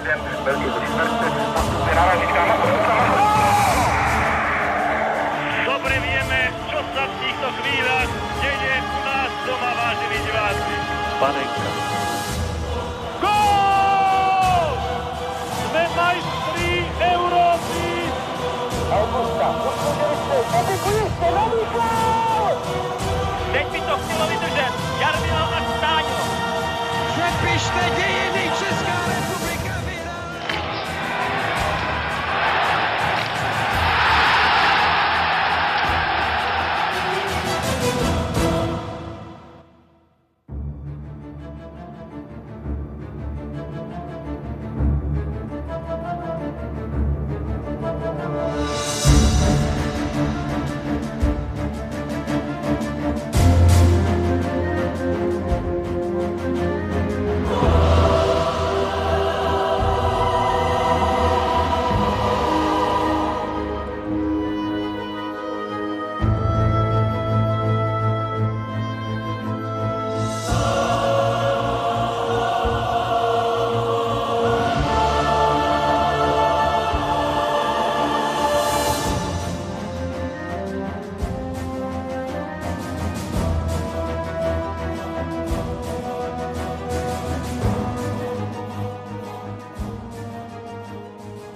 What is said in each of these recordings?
ten velký počítačce. Náražička na Dobre vieme, čo sa v týchto chvíľach deje u nás doma, vážení diváci. Panenka. Gól! Sme majstri Európy! Augusta, podpořili nový gól! Teď by to chtělo vydržet. Jarmila a Stáňo. Přepište dějiny, Česká republika vyhrá!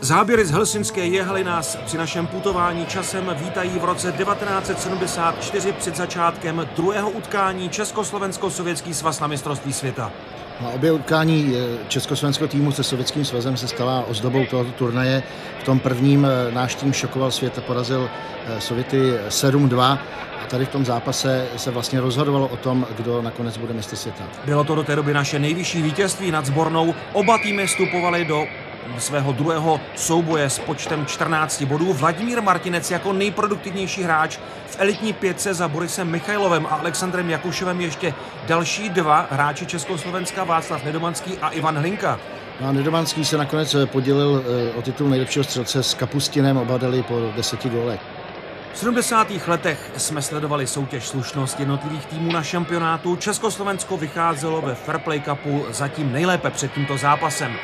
Záběry z helsinské Jihaly nás při našem putování časem vítají v roce 1974 před začátkem druhého utkání Československo-Sovětský svaz na mistrovství světa. Na obě utkání československého týmu se Sovětským svazem se stala ozdobou tohoto turnaje. V tom prvním náš tým šokoval svět a porazil Sověty 7-2. A tady v tom zápase se vlastně rozhodovalo o tom, kdo nakonec bude mistr světa. Bylo to do té doby naše nejvyšší vítězství nad sbornou. Oba týmy vstupovaly do svého druhého souboje s počtem 14 bodů. Vladimír Martinec jako nejproduktivnější hráč v elitní pětce za Borisem Michajlovem a Alexandrem Jakuševem ještě další dva hráči Československa, Václav Nedomanský a Ivan Hlinka. A Nedomanský se nakonec podělil o titul nejlepšího střelce s Kapustinem, oba dali po 10 gólech. V 70. letech jsme sledovali soutěž slušnost jednotlivých týmů na šampionátu. Československo vycházelo ve Fair Play Cupu zatím nejlépe před tímto zápasem.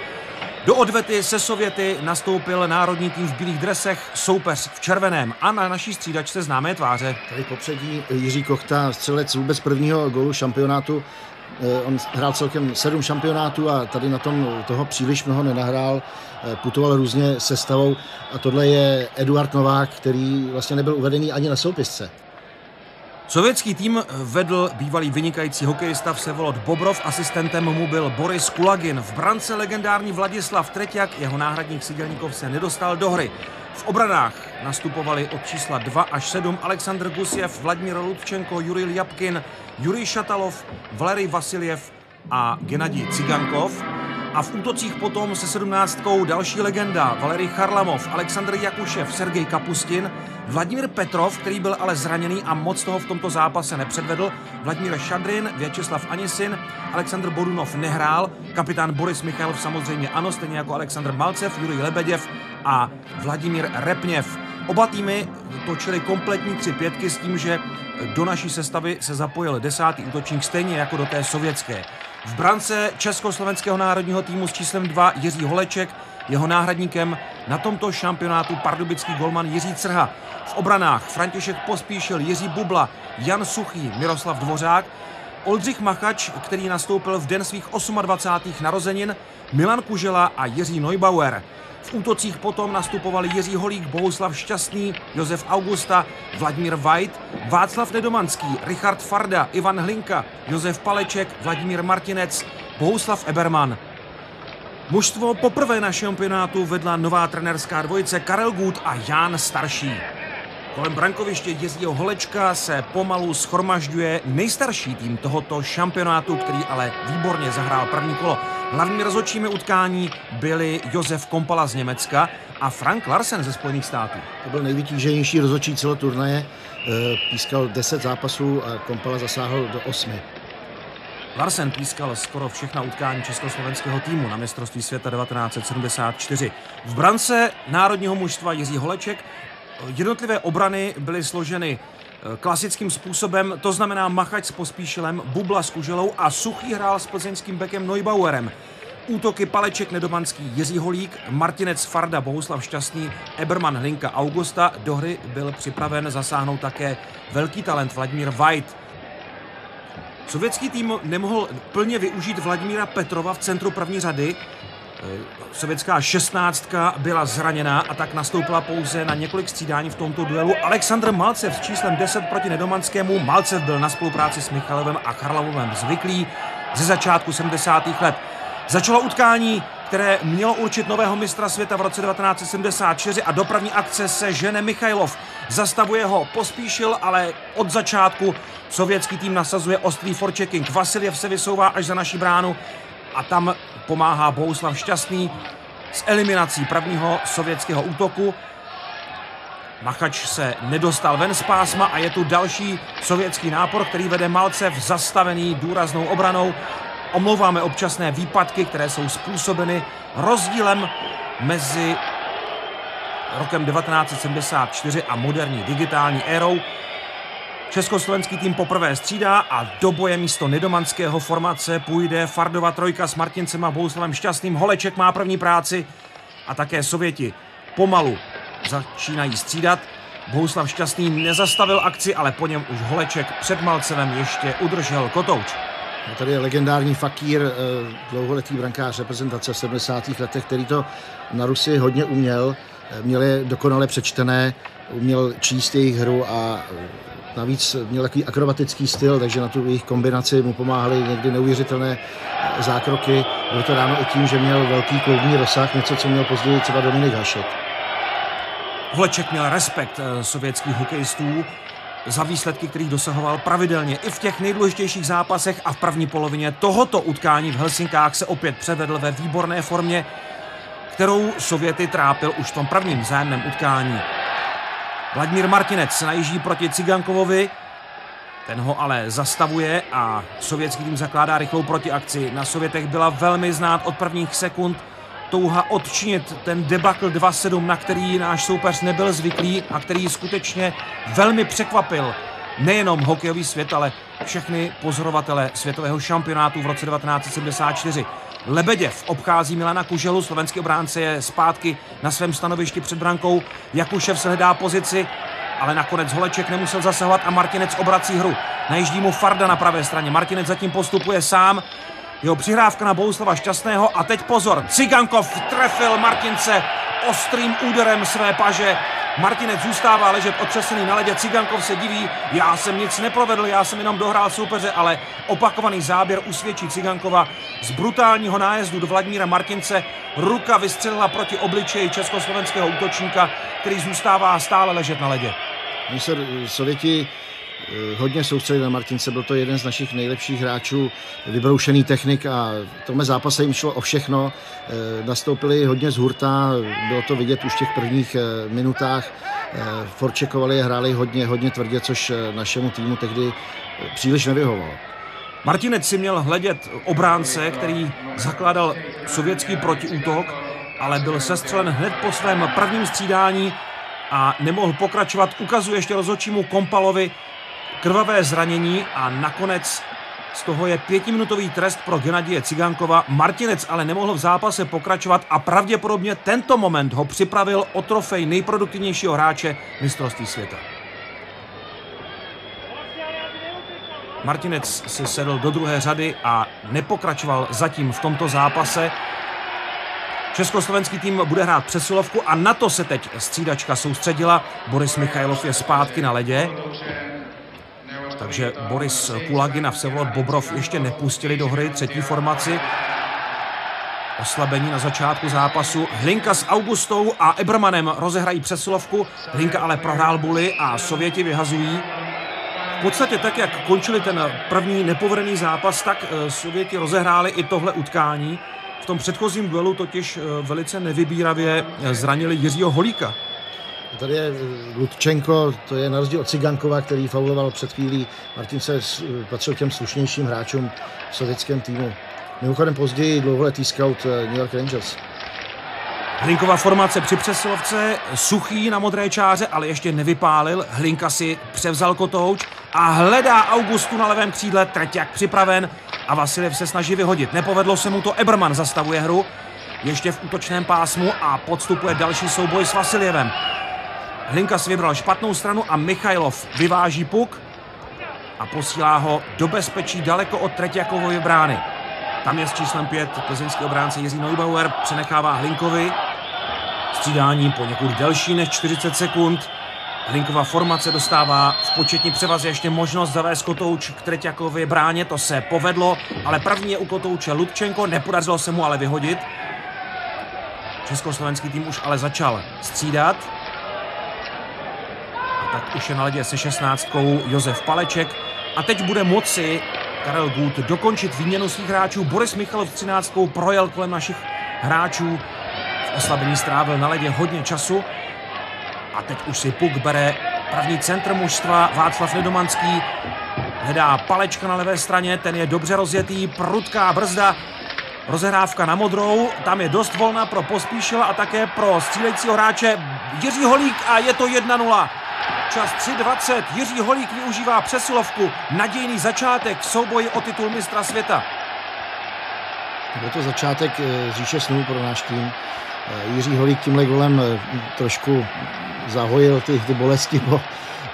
Do odvety se Sověty nastoupil národní tým v bílých dresech, soupeř v červeném a na naší střídačce známé tváře. Tady popředí Jiří Kochta, střelec vůbec prvního gólu šampionátu. On hrál celkem 7 šampionátů a tady na tom toho příliš mnoho nenahrál. Putoval různě sestavou a tohle je Eduard Novák, který vlastně nebyl uvedený ani na soupisce. Sovětský tým vedl bývalý vynikající hokejista Vsevolod Bobrov, asistentem mu byl Boris Kulagin. V brance legendární Vladislav Treťák, jeho náhradník Sigelníkov se nedostal do hry. V obranách nastupovali od čísla 2 až 7 Alexandr Gusjev, Vladimír Ludčenko, Jurij Ljapkin, Jurij Šatalov, Valerij Vasiljev a Gennadij Cigankov. A v útocích potom se 17 další legenda Valerij Charlamov, Alexandr Jakušev, Sergej Kapustin, Vladimír Petrov, který byl ale zraněný a moc toho v tomto zápase nepředvedl, Vladimír Šadrin, Vyacheslav Anisin, Alexandr Bodunov nehrál, kapitán Boris Michajlov samozřejmě ano, stejně jako Alexandr Malcev, Jurij Lebeděv a Vladimír Repněv. Oba týmy točili kompletní 3 pětky s tím, že do naší sestavy se zapojil 10. útočník stejně jako do té sovětské. V brance československého národního týmu s číslem 2 Jiří Holeček, jeho náhradníkem na tomto šampionátu pardubický golman Jiří Crha. V obranách František Pospíšil, Jiří Bubla, Jan Suchý, Miroslav Dvořák, Oldřich Machač, který nastoupil v den svých 28. narozenin, Milan Kužela a Jiří Neubauer. V útocích potom nastupovali Jiří Holík, Bohuslav Šťastný, Josef Augusta, Vladimír Vajt, Václav Nedomanský, Richard Farda, Ivan Hlinka, Josef Paleček, Vladimír Martinec, Bohuslav Eberman. Mužstvo poprvé na šampionátu vedla nová trenérská dvojice Karel Gut a Jan Starší. Kolem brankoviště Jiřího Holečka se pomalu shromažďuje nejstarší tým tohoto šampionátu, který ale výborně zahrál první kolo. Hlavními rozhodčími utkání byli Josef Kompala z Německa a Frank Larsen ze Spojených států. To byl nejvytíženější rozhodčí celého turnaje, pískal 10 zápasů a Kompala zasáhl do 8. Larsen pískal skoro všechna utkání československého týmu na mistrovství světa 1974. V brance národního mužstva Jiří Holeček. Jednotlivé obrany byly složeny klasickým způsobem, to znamená Machač s Pospíšilem, Bubla s Kuželou a Suchý hrál s plzeňským bekem Neubauerem. Útoky Paleček, Nedomanský, Jiří Holík, Martinec, Farda, Bohuslav Šťastný, Eberman, Hlinka, Augusta. Do hry byl připraven zasáhnout také velký talent Vladimír Vajt. Sovětský tým nemohl plně využít Vladimíra Petrova v centru první řady. Sovětská 16 byla zraněná a tak nastoupila pouze na několik střídání v tomto duelu Alexandr Malcev s číslem 10 proti Nedomanskému. Malcev byl na spolupráci s Michalovem a Charlavovem zvyklý ze začátku 70. let. Začalo utkání, které mělo určit nového mistra světa v roce 1974 a do první akce se žene Michailov. Zastavuje ho Pospíšil, ale od začátku sovětský tým nasazuje ostrý forechecking. Vasiljev se vysouvá až za naší bránu a tam pomáhá Bohuslav Šťastný s eliminací prvního sovětského útoku. Machač se nedostal ven z pásma a je tu další sovětský nápor, který vede Malcev zastavený důraznou obranou. Omlouváme občasné výpadky, které jsou způsobeny rozdílem mezi rokem 1974 a moderní digitální érou. Československý tým poprvé střídá a do boje místo nedomanského formace půjde Fardova trojka s Martincem a Bohuslavem Šťastným. Holeček má první práci a také Sověti pomalu začínají střídat. Bohuslav Šťastný nezastavil akci, ale po něm už Holeček před Malcevem ještě udržel kotouč. A tady je legendární Fakír, dlouholetý brankář reprezentace v 70. letech, který to na Rusy hodně uměl. Měl je dokonale přečtené, uměl číst jejich hru a navíc měl takový akrobatický styl, takže na tu jejich kombinaci mu pomáhaly někdy neuvěřitelné zákroky. Bylo to dáno i tím, že měl velký kloubní rozsah, něco, co měl později třeba Dominik Hašek. Holeček měl respekt sovětských hokejistů za výsledky, kterých dosahoval pravidelně i v těch nejdůležitějších zápasech a v první polovině tohoto utkání v Helsinkách se opět převedl ve výborné formě, kterou Sověty trápil už v tom prvním vzájemném utkání. Vladimír Martinec najíždí proti Cigankovovi, ten ho ale zastavuje a sovětský tým zakládá rychlou protiakci. Na Sovětech byla velmi znát od prvních sekund touha odčinit ten debakl 2-7, na který náš soupeř nebyl zvyklý a který skutečně velmi překvapil nejenom hokejový svět, ale všechny pozorovatele světového šampionátu v roce 1974. Lebeděv obchází Milana Kuželu, slovenský obránce je zpátky na svém stanovišti před brankou. Jakušev se hledá pozici, ale nakonec Holeček nemusel zasahovat a Martinec obrací hru. Najíždí mu Farda na pravé straně, Martinec zatím postupuje sám. Jeho přihrávka na Bohuslava Šťastného a teď pozor, Cigankov trefil Martince ostrým úderem své paže. Martinec zůstává ležet otřesený na ledě, Cigankov se diví, já jsem nic neprovedl, já jsem jenom dohrál soupeře, ale opakovaný záběr usvědčí Cigankova z brutálního nájezdu do Vladimíra Martince. Ruka vystřelila proti obličeji československého útočníka, který zůstává stále ležet na ledě. My se Sověti hodně soustředili na Martince, byl to jeden z našich nejlepších hráčů, vybroušený technik a v tomhle zápase jim šlo o všechno. Nastoupili hodně z hurta, bylo to vidět už v těch prvních minutách. Forčekovali a hráli hodně tvrdě, což našemu týmu tehdy příliš nevyhovovalo. Martinec si měl hledět obránce, který zakládal sovětský protiútok, ale byl sestřelen hned po svém prvním střídání a nemohl pokračovat. Ukazuje ještě rozhodčímu Kompalovi krvavé zranění a nakonec z toho je 5minutový trest pro Gennadije Cigankova. Martinec ale nemohl v zápase pokračovat a pravděpodobně tento moment ho připravil o trofej nejproduktivnějšího hráče mistrovství světa. Martinec si sedl do druhé řady a nepokračoval zatím v tomto zápase. Československý tým bude hrát přesilovku a na to se teď střídačka soustředila. Boris Michailov je zpátky na ledě. Takže Boris Kulagin a Vsevolod Bobrov ještě nepustili do hry třetí formaci. Oslabení na začátku zápasu. Hlinka s Augustou a Ebermanem rozehrají přesilovku. Hlinka ale prohrál buly a Sověti vyhazují. V podstatě tak, jak končili ten první nepovedený zápas, tak Sověti rozehráli i tohle utkání. V tom předchozím duelu totiž velice nevybíravě zranili Jiřího Holíka. Tady je Ludčenko, to je na rozdíl od Cigankova, který fauloval před chvílí. Martince patřil k těm slušnějším hráčům v sovětském týmu. Mimochodem později dlouholetý scout New York Rangers. Hlinkova formace při přesilovce, Suchý na modré čáře, ale ještě nevypálil. Hlinka si převzal kotouč a hledá Augustu na levém křídle, Treťák připraven. a Vasiljev se snaží vyhodit. Nepovedlo se mu to, Eberman zastavuje hru. Ještě v útočném pásmu a podstupuje další souboj s Vasiljevem. Hlinka si vybral špatnou stranu a Michailov vyváží puk a posílá ho do bezpečí daleko od Treťjakovovy brány. Tam je s číslem 5 plzeňský obránce Jiří Neubauer, přenechává Hlinkovi. Střídání poněkud delší než 40 sekund. Hlinkova formace dostává v početní převaze ještě možnost zavést kotouč k Treťjakovově bráně. To se povedlo, ale první je u kotouče Ludčenko, nepodařilo se mu ale vyhodit. Československý tým už ale začal střídat. A tak už je na ledě se 16 Josef Paleček. A teď bude moci Karel Gut dokončit výměnu svých hráčů. Boris Michalov s 13 projel kolem našich hráčů. V oslabení strávil na ledě hodně času. A teď už si puk bere první centr mužstva Václav Nedomanský. Hledá Palečka na levé straně, ten je dobře rozjetý, prudká brzda. Rozehrávka na modrou, tam je dost volna pro Pospíšila a také pro střílejícího hráče Jiří Holík a je to 1-0. Čas 3:20, Jiří Holík využívá přesilovku, nadějný začátek v souboji o titul mistra světa. Byl to začátek říše snů pro náš tým. Jiří Holík tímhle golem trošku zahojil ty bolesti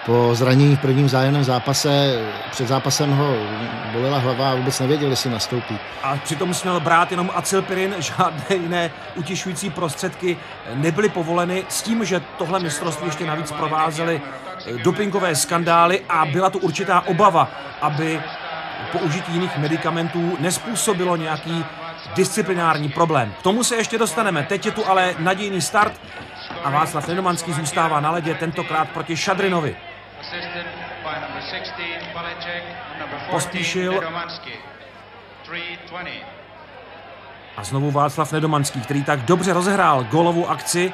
po zranění v prvním vzájemném zápase. Před zápasem ho bolela hlava a vůbec nevěděl, jestli nastoupí. A přitom směl brát jenom acylpirin, žádné jiné utišující prostředky nebyly povoleny, s tím, že tohle mistrovství ještě navíc provázely dopingové skandály a byla tu určitá obava, aby použití jiných medikamentů nezpůsobilo nějaký disciplinární problém. K tomu se ještě dostaneme. Teď je tu ale nadějný start a Václav Nedomanský zůstává na ledě, tentokrát proti Šadrinovi. Pospíšil. A znovu Václav Nedomanský, který tak dobře rozehrál gólovou akci.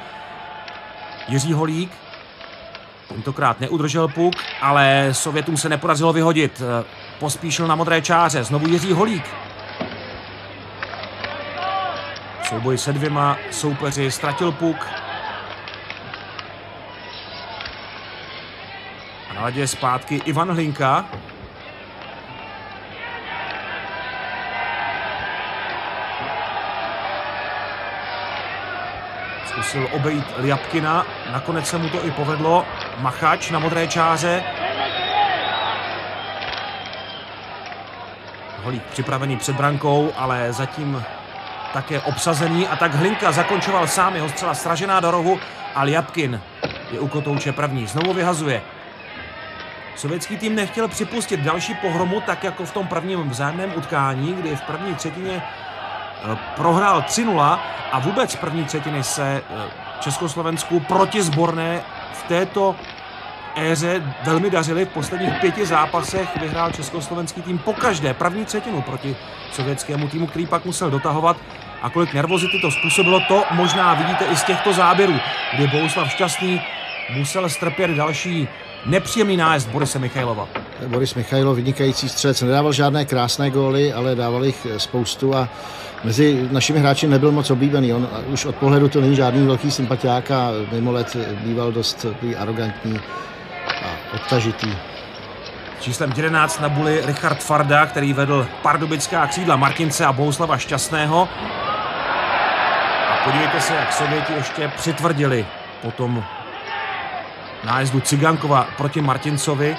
Jiří Holík. Tentokrát neudržel puk, ale Sovětům se nepodařilo vyhodit. Pospíšil na modré čáře. Znovu Jiří Holík. Souboj se dvěma soupeři, ztratil puk. A na ledě zpátky Ivan Hlinka. Zkusil obejít Ljapkina, nakonec se mu to i povedlo. Machač na modré čáře. Holík připravený před brankou, ale zatím také obsazený a tak Hlinka zakončoval sám, jeho střela sražená do rohu a Ljapkin je u kotouče první. Znovu vyhazuje. Sovětský tým nechtěl připustit další pohromu, tak jako v tom prvním vzájemném utkání, kdy v první třetině prohrál 3-0 a vůbec první třetiny se Československu proti sborné v této éře velmi dařily. V posledních 5 zápasech vyhrál československý tým pokaždé první třetinu proti sovětskému týmu, který pak musel dotahovat. A kolik nervozity to způsobilo, to možná vidíte i z těchto záběrů, kdy Bohuslav Šťastný musel strpět další nepříjemný nájezd Borise Michailova. Boris Michailov, vynikající střelec, nedával žádné krásné góly, ale dával jich spoustu a mezi našimi hráči nebyl moc oblíbený. On už od pohledu to není žádný velký sympatiák a mimo let býval dost arrogantní a odtažitý. Číslem 11 na buli Richard Farda, který vedl pardubická křídla Martince a Bohuslava Šťastného. A podívejte se, jak Sověti ještě přitvrdili po tom nájezdu Cigankova proti Martincovi.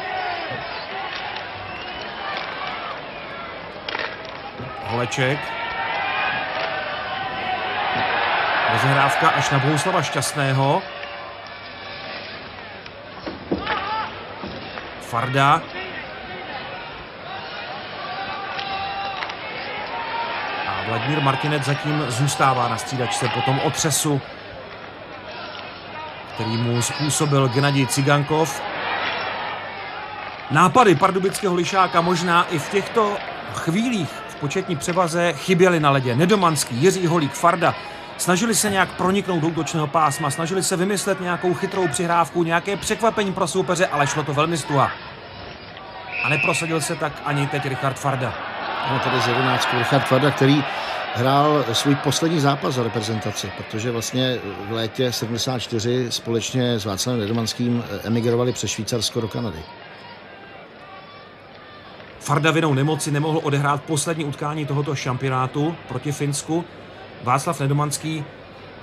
Holeček. Rozehrávka až na Bohuslava Šťastného. Farda. A Vladimír Martinec zatím zůstává na střídačce po tom otřesu, který mu způsobil Gennadij Cigankov. Nápady pardubického lišáka možná i v těchto chvílích v početní převaze chyběly na ledě. Nedomanský, Jiří Holík, Farda snažili se nějak proniknout do útočného pásma, snažili se vymyslet nějakou chytrou přihrávku, nějaké překvapení pro soupeře, ale šlo to velmi stuha. A neprosadil se tak ani teď Richard Farda. Ano, tady z 11. Richard Farda, který hrál svůj poslední zápas za reprezentaci, protože vlastně v létě 74 společně s Václavem Nedomanským emigrovali přes Švýcarsko do Kanady. Farda vinou nemoci nemohl odehrát poslední utkání tohoto šampionátu proti Finsku. Václav Nedomanský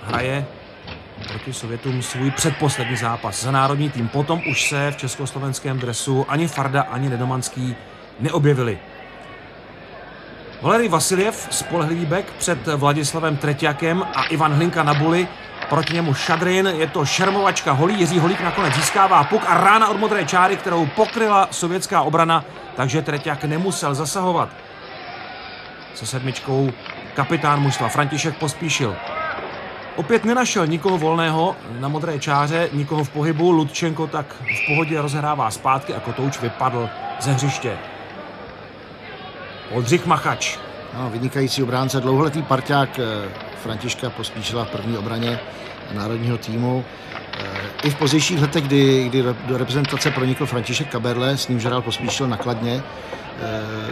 hraje proti Sovětům svůj předposlední zápas za národní tým. Potom už se v československém dresu ani Farda, ani Nedomanský neobjevili. Valerij Vasiljev, spolehlivý bek před Vladislavem Treťakem a Ivan Hlinka na buli. Proti němu Šadrin, je to šermovačka holí. Jiří Holík nakonec získává puk a rána od modré čáry, kterou pokryla sovětská obrana, takže Treťak nemusel zasahovat. Se sedmičkou kapitán mužstva František Pospíšil. Opět nenašel nikoho volného na modré čáře, nikoho v pohybu. Ludčenko tak v pohodě rozehrává zpátky a Kotouč vypadl ze hřiště. Oldřich Machač. No, vynikající obránce, dlouholetý parťák Františka Pospíšila v první obraně národního týmu. I v pozdějších letech, kdy do reprezentace pronikl František Kaberle, s ním hrál Pospíšil na Kladně,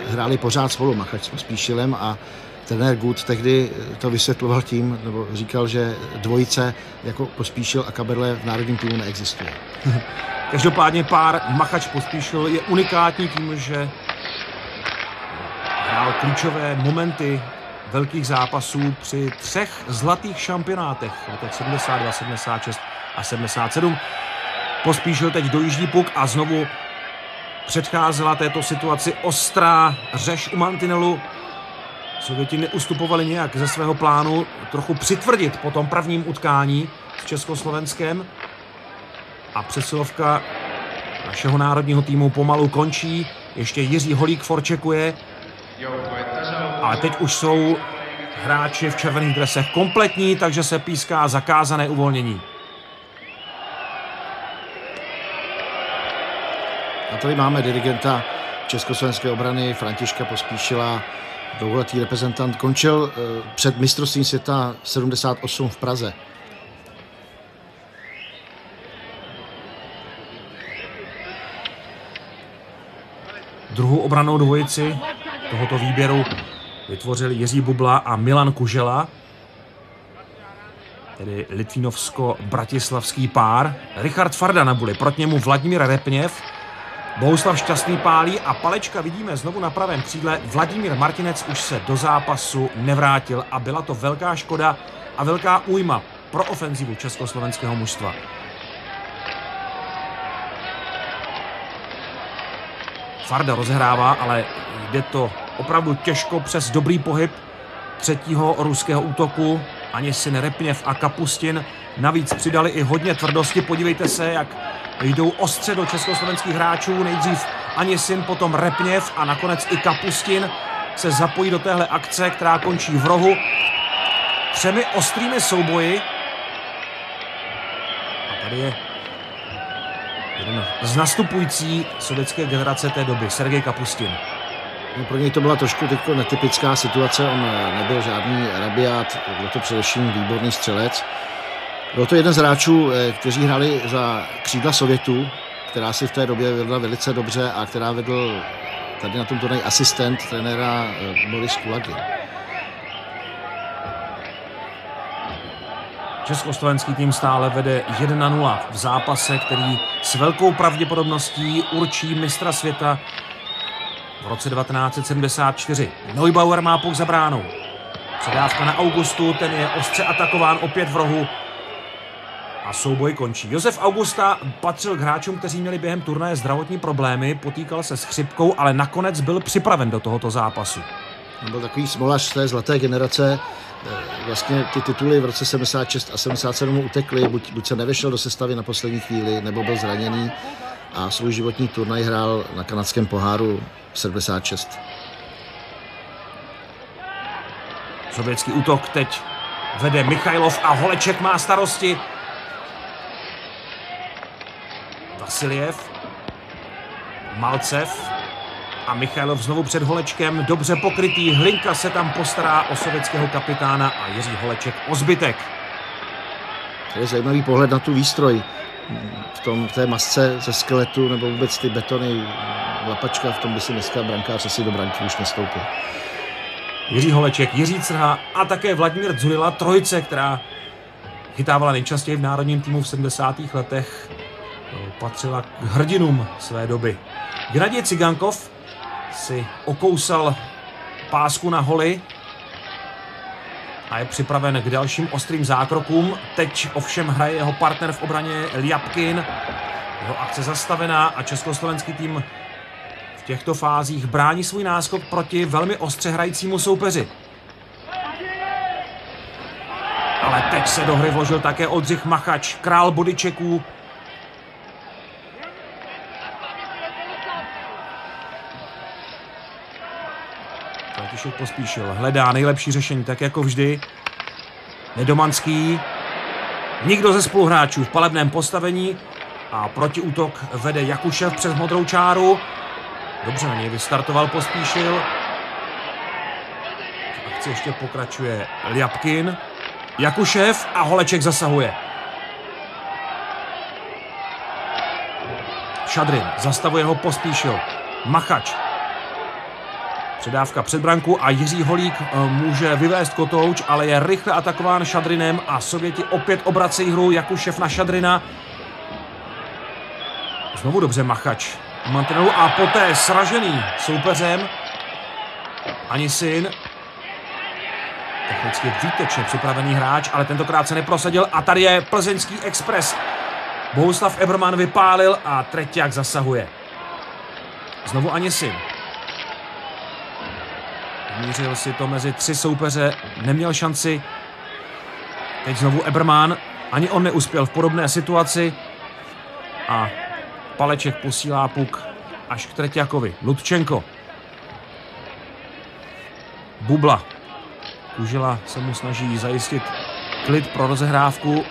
hráli pořád spolu Machač s Pospíšilem a trenér Gut tehdy to vysvětloval tím, nebo říkal, že dvojice jako Pospíšil a Kaberle v národním týmu neexistuje. Každopádně pár Machač-Pospíšil je unikátní tím, že hrál klíčové momenty velkých zápasů při 3 zlatých šampionátech, v letech 72, 76 a 77. Pospíšil teď dojíždí puk a znovu předcházela této situaci ostrá řeš u mantinelu. Sověti neustupovali nějak ze svého plánu trochu přitvrdit po tom prvním utkání s Československem. A přesilovka našeho národního týmu pomalu končí. Ještě Jiří Holík forčekuje. Ale teď už jsou hráči v červených dresech kompletní, takže se píská zakázané uvolnění. A tady máme dirigenta československé obrany Františka Pospíšila, dlouholetý reprezentant, končil před mistrovstvím světa 78 v Praze. Druhou obrannou dvojici tohoto výběru vytvořili Jiří Bubla a Milan Kužela, tedy litvínovsko-bratislavský pár. Richard Farda na buli, proti němu Vladimír Repněv, Bohuslav Šťastný pálí a Palečka vidíme znovu na pravém křídle. Vladimír Martinec už se do zápasu nevrátil a byla to velká škoda a velká újma pro ofenzivu československého mužstva. Farda rozehrává, ale jde to opravdu těžko přes dobrý pohyb třetího ruského útoku. Anisin, Repněv a Kapustin navíc přidali i hodně tvrdosti. Podívejte se, jak jdou ostře do československých hráčů. Nejdřív Anisin, potom Repněv a nakonec i Kapustin se zapojí do téhle akce, která končí v rohu 3 ostrými souboji. A tady je jeden z nastupující sovětské generace té doby, Sergej Kapustin. No, pro něj to byla trošku netypická situace, on nebyl žádný rabiát, byl to především výborný střelec. Byl to jeden z hráčů, kteří hráli za křídla Sovětů, která si v té době vedla velice dobře a která vedl tady na tom turnaji asistent trenéra Boris Kulagin. Československý tým stále vede 1-0 v zápase, který s velkou pravděpodobností určí mistra světa v roce 1974. Neubauer má puk za bránou. Předávka na Augustu, ten je ostře atakován opět v rohu. A souboj končí. Josef Augusta patřil k hráčům, kteří měli během turnaje zdravotní problémy, potýkal se s chřipkou, ale nakonec byl připraven do tohoto zápasu. On byl takový smolař té zlaté generace. Vlastně ty tituly v roce 76 a 77 utekly, buď se nevešel do sestavy na poslední chvíli, nebo byl zraněný a svůj životní turnaj hrál na kanadském poháru 76. Sovětský útok teď vede Michailov a Holeček má starosti. Vasiljev, Malcev a Michailov znovu před Holečkem, dobře pokrytý. Hlinka se tam postará o sovětského kapitána a Jiří Holeček o zbytek. To je zajímavý pohled na tu výstroj v té masce ze skeletu, nebo vůbec ty betony, lapačka, v tom by si dneska brankář asi do branky už nestoupil. Jiří Holeček, Jiří Crha a také Vladimír Dzurilla, trojice, která chytávala nejčastěji v národním týmu v 70. letech, patřila k hrdinům své doby. Gennadij Cigankov si okousal pásku na holi a je připraven k dalším ostrým zákrokům. Teď ovšem hraje jeho partner v obraně Ljapkin. Jeho akce zastavená a československý tým v těchto fázích brání svůj náskok proti velmi ostře hrajícímu soupeři. Ale teď se do hry vložil také Oldřich Machač, král bodyčeků. František Pospíšil hledá nejlepší řešení, tak jako vždy. Nedomanský. Nikdo ze spoluhráčů v palebném postavení a protiútok vede Jakušev přes modrou čáru. Dobře na něj vystartoval Pospíšil. V akci ještě pokračuje Ljapkin. Jakušev a Holeček zasahuje. Šadrin zastavuje ho Pospíšil. Machač. Předávka před branku a Jiří Holík může vyvést kotouč, ale je rychle atakován Šadrinem a Sověti opět obracejí hru. Jakušev na Šadrina. Znovu dobře Machač. Mantinelu a poté sražený soupeřem. Anisin. Technicky výtečně připravený hráč, ale tentokrát se neprosadil a tady je plzeňský Express. Bohuslav Eberman vypálil a Treťák zasahuje. Znovu Anisin. Mířil si to mezi 3 soupeře, neměl šanci. Teď znovu Eberman, ani on neuspěl v podobné situaci. A Paleček posílá puk až k Treťákovi. Ludčenko. Bubla. Kužela se mu snaží zajistit klid pro rozehrávku.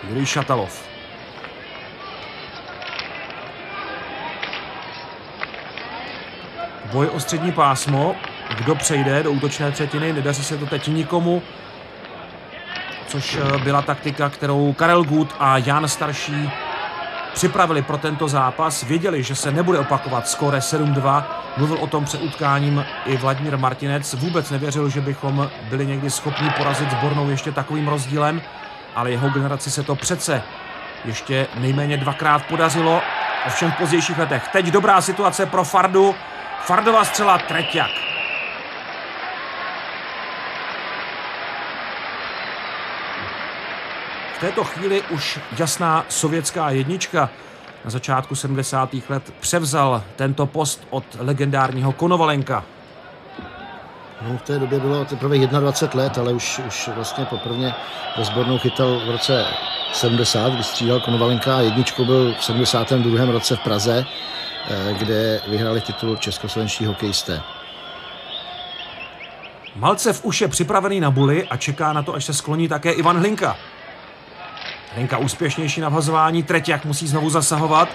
Jurij Šatalov. Boj o střední pásmo. Kdo přejde do útočné třetiny? Nedaří se to teď nikomu. Což byla taktika, kterou Karel Gut a Jan Starší připravili pro tento zápas. Věděli, že se nebude opakovat skóre 7-2. Mluvil o tom před utkáním i Vladimír Martinec. Vůbec nevěřil, že bychom byli někdy schopni porazit sbornou ještě takovým rozdílem. Ale jeho generaci se to přece ještě nejméně 2krát podařilo. Ovšem v pozdějších letech. Teď dobrá situace pro Fardu. Fardova střela Treťák. V této chvíli už jasná sovětská jednička na začátku 70. let převzal tento post od legendárního Konovalenka. No, v té době bylo teprve 21 let, ale už vlastně poprvé ve sbornou chytal v roce 70, kdy střídal Konovalenka a jedničkou byl v 72. roce v Praze, kde vyhráli titul českoslovenští hokejisté. Malcev už je připravený na buly a čeká na to, až se skloní také Ivan Hlinka. Hlinka úspěšnější na vhazování, Treťák musí znovu zasahovat.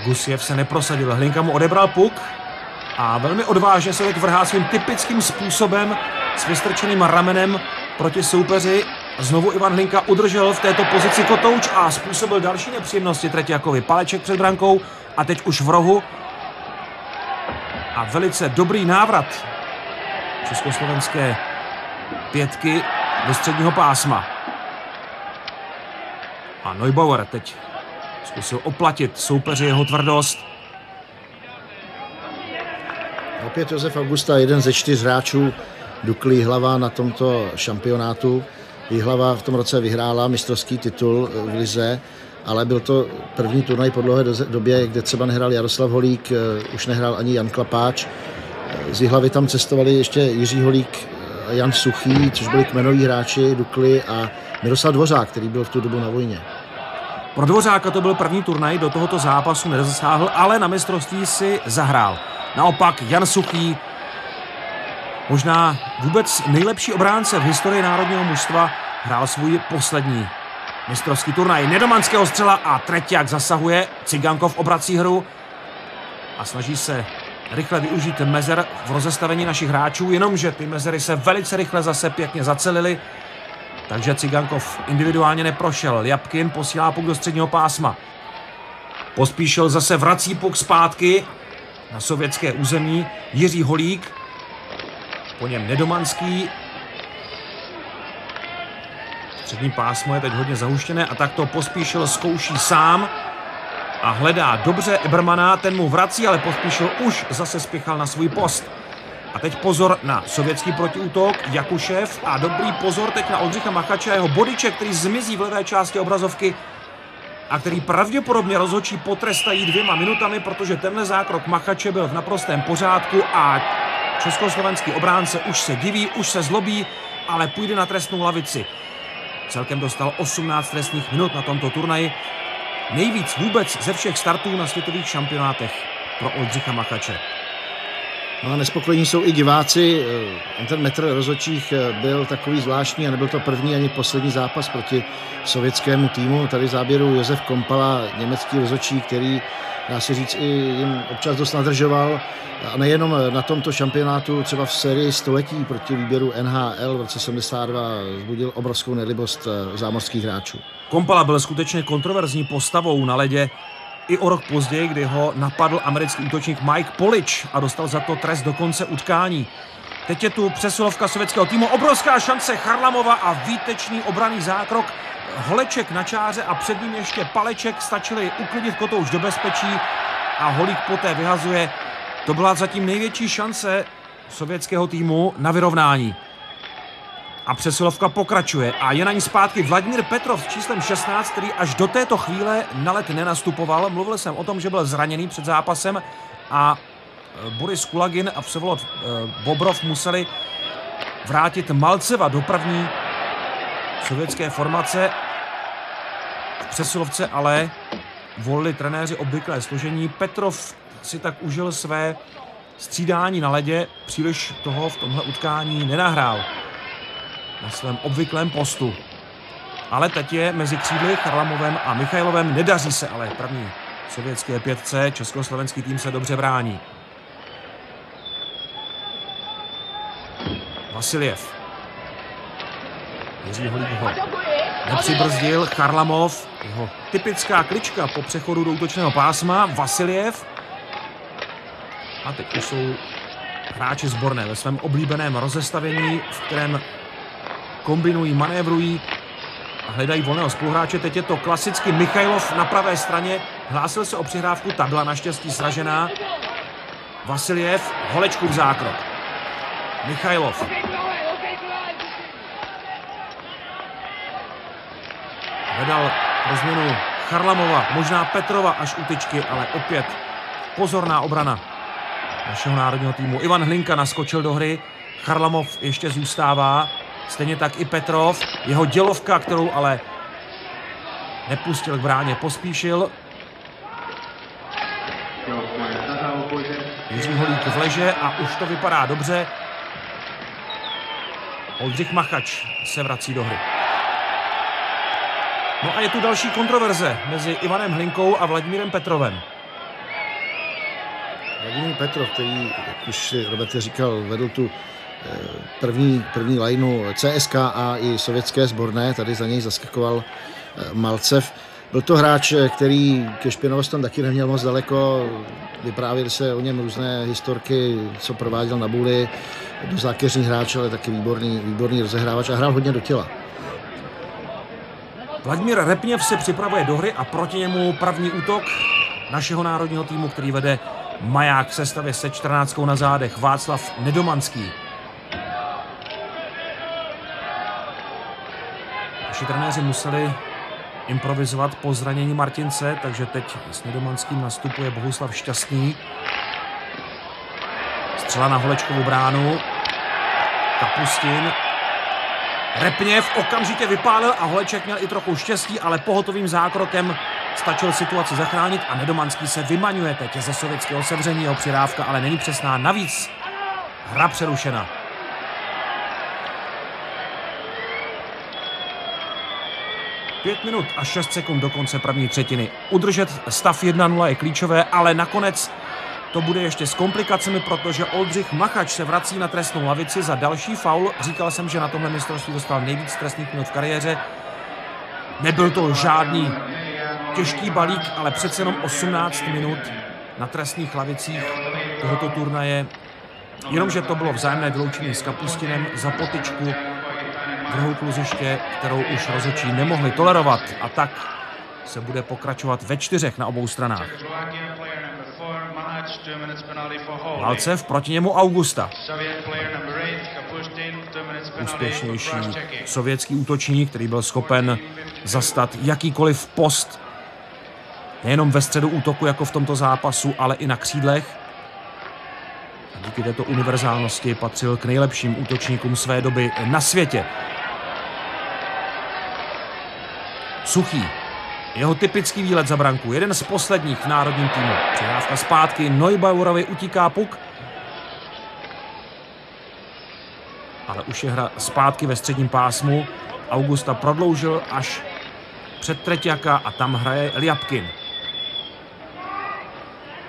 Gusiev se neprosadil, Hlinka mu odebral puk a velmi odvážně se teď vrhá svým typickým způsobem s vystrčeným ramenem proti soupeři. Znovu Ivan Hlinka udržel v této pozici kotouč a způsobil další nepříjemnosti Treťákovi. Paleček před brankou a teď už v rohu. A velice dobrý návrat československé pětky do středního pásma. A Neubauer teď zkusil oplatit soupeři jeho tvrdost. Opět Josef Augusta, jeden ze 4 hráčů Dukly Jihlava na tomto šampionátu. Jihlava v tom roce vyhrála mistrovský titul v lize, ale byl to první turnaj po dlouhé době, kde třeba nehrál Jaroslav Holík, už nehrál ani Jan Klapáč. Z Jihlavy tam cestovali ještě Jiří Holík, Jan Suchý, což byli kmenoví hráči Dukly, a Miroslav Dvořák, který byl v tu dobu na vojně. Pro Dvořáka to byl první turnaj, do tohoto zápasu nezasáhl, ale na mistrovství si zahrál. Naopak Jan Suchý, možná vůbec nejlepší obránce v historii národního mužstva, hrál svůj poslední mistrovský turnaj. Nedomanského střela a Treťák zasahuje. Cigankov obrací hru a snaží se rychle využít mezer v rozestavení našich hráčů, jenomže ty mezery se velice rychle zase pěkně zacelily, takže Cigankov individuálně neprošel. Ljapkin posílá puk do středního pásma. Pospíšil zase vrací puk zpátky na sovětské území. Jiří Holík, po něm Nedomanský. Přední pásmo je teď hodně zahuštěné a tak to Pospíšil zkouší sám a hledá dobře Ebermana, ten mu vrací, ale Pospíšil už zase spěchal na svůj post. A teď pozor na sovětský protiútok, Jakušev a dobrý pozor teď na Oldřicha Machače a jeho bodyček, který zmizí v levé části obrazovky a který pravděpodobně rozhodčí potrestají 2 minutami, protože tenhle zákrok Machače byl v naprostém pořádku a československý obránce už se diví, už se zlobí, ale půjde na trestnou lavici. Celkem dostal 18 trestných minut na tomto turnaji. Nejvíc vůbec ze všech startů na světových šampionátech pro Oldřicha Machače. No a nespokojení jsou i diváci. Ten metr rozhodčích byl takový zvláštní a nebyl to první ani poslední zápas proti sovětskému týmu. Tady v záběru Josef Kompala, německý rozhodčí, který, dá se říct, i jim občas dost nadržoval. A nejenom na tomto šampionátu, třeba v sérii století proti výběru NHL v roce 72 vzbudil obrovskou nelibost zámořských hráčů. Kompala byl skutečně kontroverzní postavou na ledě i o rok později, kdy ho napadl americký útočník Mike Polič a dostal za to trest do konce utkání. Teď je tu přesilovka sovětského týmu, obrovská šance Charlamova a výtečný obranný zákrok. Holeček na čáře a před ním ještě Paleček stačili uklidit kotouč do bezpečí a Holík poté vyhazuje. To byla zatím největší šance sovětského týmu na vyrovnání. A přesilovka pokračuje a je na ní zpátky Vladimír Petrov s číslem 16, který až do této chvíle na led nenastupoval. Mluvil jsem o tom, že byl zraněný před zápasem a Boris Kulagin a Vsevolod Bobrov museli vrátit Malceva do první sovětské formace. V přesilovce ale volili trenéři obvyklé složení. Petrov si tak užil své střídání na ledě, příliš toho v tomhle utkání nenahrál na svém obvyklém postu. Ale teď je mezi křídly Charlamovem a Michajlovem. Nedaří se ale první sovětské pětce. Československý tým se dobře brání. Vasiljev. Jiří Holík ho nepřibrzdil. Charlamov, jeho typická klička po přechodu do útočného pásma. Vasiljev. A teď už jsou hráči sborné ve svém oblíbeném rozestavení, v kterém kombinují, manévrují a hledají volného spoluhráče. Teď je to klasicky Michajlov na pravé straně. Hlásil se o přihrávku, ta byla naštěstí sražená. Vasiljev, Holečkův zákrok. Michajlov. Hledal pro změnu Charlamova, možná Petrova až u tyčky, ale opět pozorná obrana našeho národního týmu. Ivan Hlinka naskočil do hry, Charlamov ještě zůstává, stejně tak i Petrov. Jeho dělovka, kterou ale nepustil k bráně, Pospíšil. Jiří Holík v leže a už to vypadá dobře. Oldřich Machač se vrací do hry. No a je tu další kontroverze mezi Ivanem Hlinkou a Vladimírem Petrovem. Vladimír Petrov, který, jak už Robert říkal, vedl tu první lajnu CSK a i sovětské sborné, tady za něj zaskakoval Malcev. Byl to hráč, který ke špinavostem taky neměl moc daleko, vyprávěly se o něm různé historky, co prováděl na bůli, do zákeřní hráč, ale taky výborný rozehrávač a hrál hodně do těla. Vladimír Repněv se připravuje do hry a proti němu první útok našeho národního týmu, který vede maják v sestavě se 14 na zádech, Václav Nedomanský. Naši trenéři museli improvizovat po zranění Martince, takže teď s Nedomanským nastupuje Bohuslav Šťastný. Střela na Holečkovu bránu. Kapustin. Repněv okamžitě vypálil a Holeček měl i trochu štěstí, ale pohotovým zákrokem stačil situaci zachránit a Nedomanský se vymaňuje teď ze sovětského sevření. Jeho přidávka ale není přesná. Navíc hra přerušena. Pět minut a 6 sekund do konce první třetiny. Udržet stav 1-0 je klíčové, ale nakonec to bude ještě s komplikacemi, protože Oldřich Machač se vrací na trestnou lavici za další faul. Říkal jsem, že na tomhle mistrovství dostal nejvíc trestných minut v kariéře. Nebyl to žádný těžký balík, ale přece jenom 18 minut na trestných lavicích tohoto turnaje. Jenomže to bylo vzájemné vyloučení s Kapustinem za potyčku v rohu kluziště, kterou už rozhodčí nemohli tolerovat, a tak se bude pokračovat ve 4 na obou stranách. Malcev, proti němu Augusta. Úspěšnější sovětský útočník, který byl schopen zastat jakýkoliv post, nejenom ve středu útoku, jako v tomto zápasu, ale i na křídlech. A díky této univerzálnosti patřil k nejlepším útočníkům své doby na světě. Suchý. Jeho typický výlet za branku, jeden z posledních v národním týmu. Přihrávka zpátky, Neubauerovi utíká puk. Ale už je hra zpátky ve středním pásmu. Augusta prodloužil až před Treťjaka a tam hraje Ljapkin.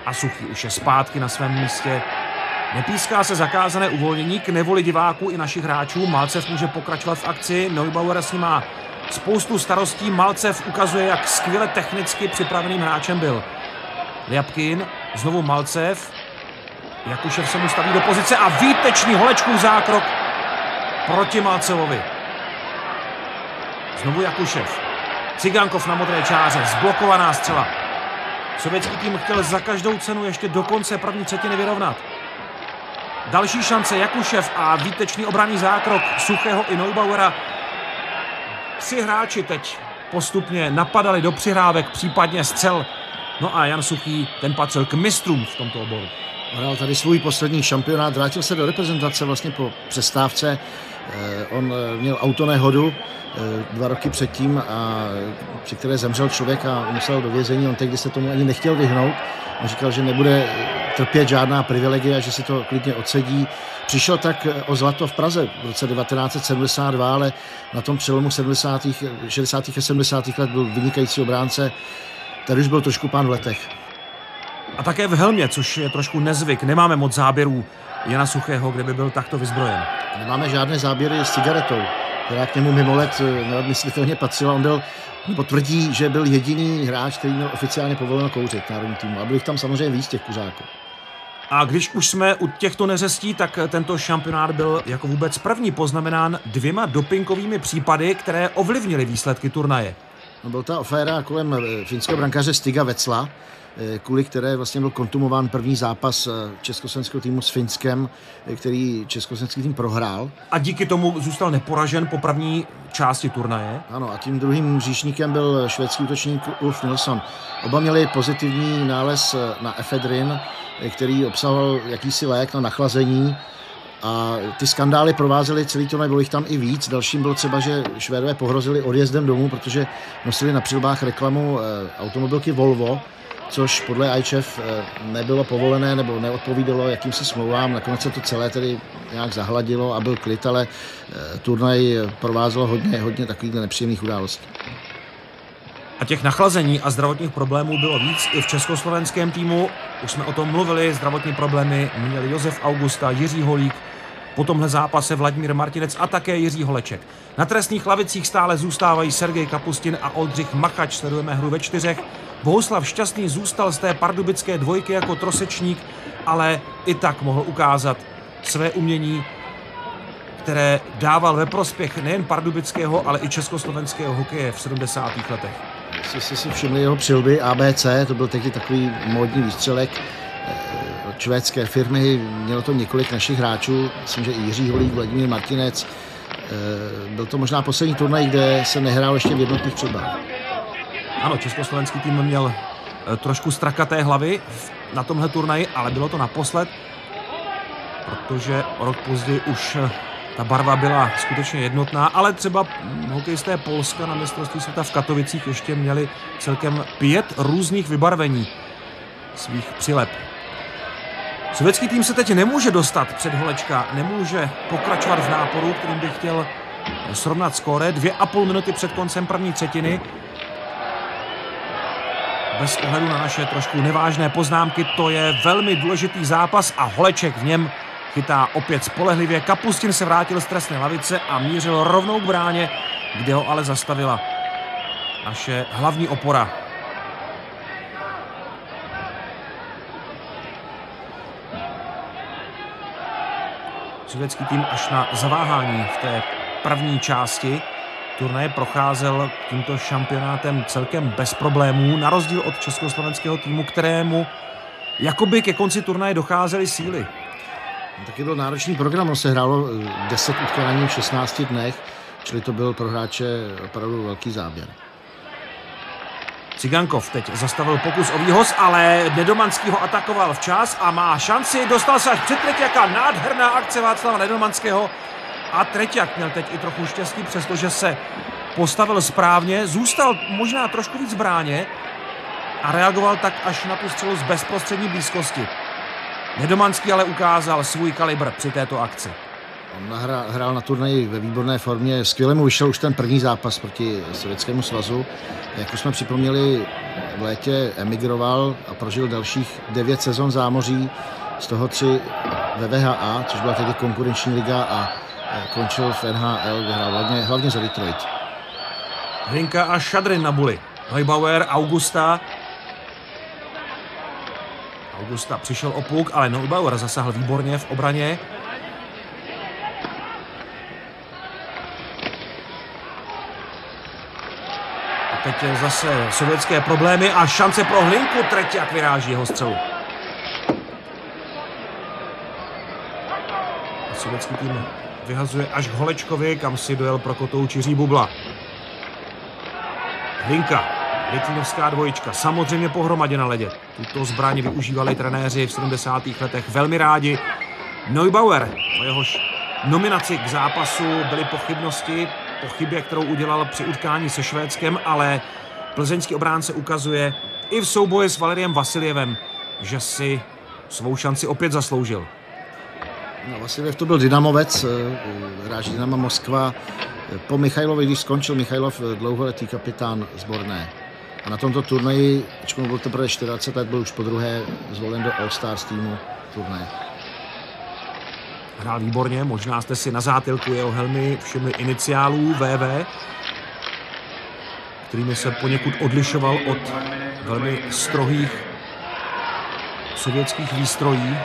A Suchý už je zpátky na svém místě. Nepíská se zakázané uvolnění k nevoli diváků i našich hráčů. Malcev může pokračovat v akci, Neubauer s ním má spoustu starostí. Malcev ukazuje, jak skvěle technicky připraveným hráčem byl. Ljapkin, znovu Malcev. Jakušev se mu staví do pozice a výtečný Holečkův zákrok proti Malcevovi. Znovu Jakušev. Cigankov na modré čáře, zblokovaná střela. Sovětský tým chtěl za každou cenu ještě do konce první třetiny vyrovnat. Další šance Jakušev a výtečný obranný zákrok Suchého i Neubauera. 3 hráči teď postupně napadali do přihrávek, případně střel. No a Jan Suchý, ten patřil k mistrům v tomto oboru. Hrál tady svůj poslední šampionát, vrátil se do reprezentace vlastně po přestávce. On měl autonehodu 2 roky předtím, a při které zemřel člověk a musel do vězení. On tehdy se tomu ani nechtěl vyhnout. On říkal, že nebude trpět žádná privilegia, že si to klidně odsedí. Přišel tak o zlato v Praze v roce 1972, ale na tom přelomu 60. a 70. let byl vynikající obránce. Tady už byl trošku pán v letech. A také v helmě, což je trošku nezvyk. Nemáme moc záběrů Jana Suchého, kde by byl takto vyzbrojen. Nemáme žádné záběry s cigaretou, která k němu mimo let neodmyslitelně patřila. On byl, potvrdí, že byl jediný hráč, který měl oficiálně povoleno kouřit v národním týmu. A bylo jich tam samozřejmě víc těch kuřáků. A když už jsme u těchto neřestí, tak tento šampionát byl jako vůbec první poznamenán 2 dopingovými případy, které ovlivnily výsledky turnaje. No, byl ta aféra kolem finského brankáře Stiga Vecla, kvůli které vlastně byl kontumován první zápas československého týmu s Finskem, který československý tým prohrál. A díky tomu zůstal neporažen po první části turnaje. Ano, a tím druhým hříšníkem byl švédský útočník Ulf Nilsson. Oba měli pozitivní nález na efedrin, který obsahoval jakýsi lék na nachlazení. A ty skandály provázely celý turnaj, bylo jich tam i víc. Dalším bylo třeba, že Švédové pohrozili odjezdem domů, protože nosili na přilbách reklamu automobilky Volvo, což podle IČF nebylo povolené nebo neodpovídalo jakýmsi smlouvám. Nakonec se to celé tedy nějak zahladilo a byl klid, ale turnaj provázelo hodně takových nepříjemných událostí. A těch nachlazení a zdravotních problémů bylo víc i v československém týmu. Už jsme o tom mluvili, zdravotní problémy měli Josef Augusta, Jiří Holík, po tomhle zápase Vladimír Martinec a také Jiří Holeček. Na trestných lavicích stále zůstávají Sergej Kapustin a Oldřich Machač. Sledujeme hru ve 4. Bohuslav Šťastný zůstal z té pardubické dvojky jako trosečník, ale i tak mohl ukázat své umění, které dával ve prospěch nejen pardubického, ale i československého hokeje v 70. letech. Jestli jste si všimli jeho přilby ABC, to byl tehdy takový módní výstřelek od švédské firmy, mělo to několik našich hráčů, myslím, že i Jiří Holík, Vladimír Martinec. Byl to možná poslední turnaj, kde se nehrál ještě v jednotných přilbách. Ano, československý tým měl trošku strakaté hlavy na tomhle turnaji, ale bylo to naposled, protože o rok později už ta barva byla skutečně jednotná, ale třeba hokejisté Polska na mistrovství světa v Katovicích ještě měli celkem 5 různých vybarvení svých přileb. Sovětský tým se teď nemůže dostat před Holečka, nemůže pokračovat v náporu, kterým by chtěl srovnat skóre. 2,5 minuty před koncem první třetiny. Bez ohledu na naše trošku nevážné poznámky, to je velmi důležitý zápas a Holeček v něm chytá opět spolehlivě. Kapustin se vrátil z trestné lavice a mířil rovnou k bráně, kde ho ale zastavila naše hlavní opora. Sovětský tým až na zaváhání v té první části turnaje procházel tímto šampionátem celkem bez problémů, na rozdíl od československého týmu, kterému jakoby ke konci turnaje docházely síly. Taky byl náročný program, se hrálo 10 utkání v 16 dnech, čili to byl pro hráče opravdu velký záběr. Cigankov teď zastavil pokus o výhoz, ale Nedomanský ho atakoval včas a má šanci, dostal se až před Treťjaka, nádherná akce Václava Nedomanského a Treťjak měl teď i trochu štěstí, přestože se postavil správně, zůstal možná trošku víc bráně a reagoval tak až na tu střelu z bezprostřední blízkosti. Nedomanský ale ukázal svůj kalibr při této akci. On hrál na turnaji ve výborné formě, skvěle mu vyšel už ten první zápas proti Sovětskému svazu. Jak už jsme připomněli, v létě emigroval a prožil dalších 9 sezon zámoří, z toho 3 ve VHA, což byla tedy konkurenční liga, a končil v NHL, kde hrál hlavně za Detroit. Hlinka a Šadrin na buli. Neubauer, Augusta přišel o puk, ale Neubauer zasahl výborně v obraně. A teď zase sovětské problémy a šance pro Hlinku. Treťjak vyráží jeho střelu. A sovětský tým vyhazuje až k Holečkovi, kam si dojel pro kotouč Jiří Bubla. Hlinka, litvinovská dvojička, samozřejmě pohromadě na ledě. Tuto zbraň využívali trenéři v 70. letech velmi rádi. Neubauer, o jehož nominaci k zápasu byly pochybnosti po chybě, kterou udělal při utkání se Švédskem, ale plzeňský obránce ukazuje i v souboji s Valeriem Vasiljevem, že si svou šanci opět zasloužil. No, Vasiljev to byl dynamovec, hráč Dynama Moskva. Po Michajlovi, když skončil Michajlov, dlouholetý kapitán sborné. A na tomto turnaji, ačkoliv byl teprve 40 let, byl už podruhé zvolen do All-Stars týmu turnaje. Hrál výborně, možná jste si na zátilku jeho helmy všimli iniciálů VV, kterými se poněkud odlišoval od velmi strohých sovětských výstrojí.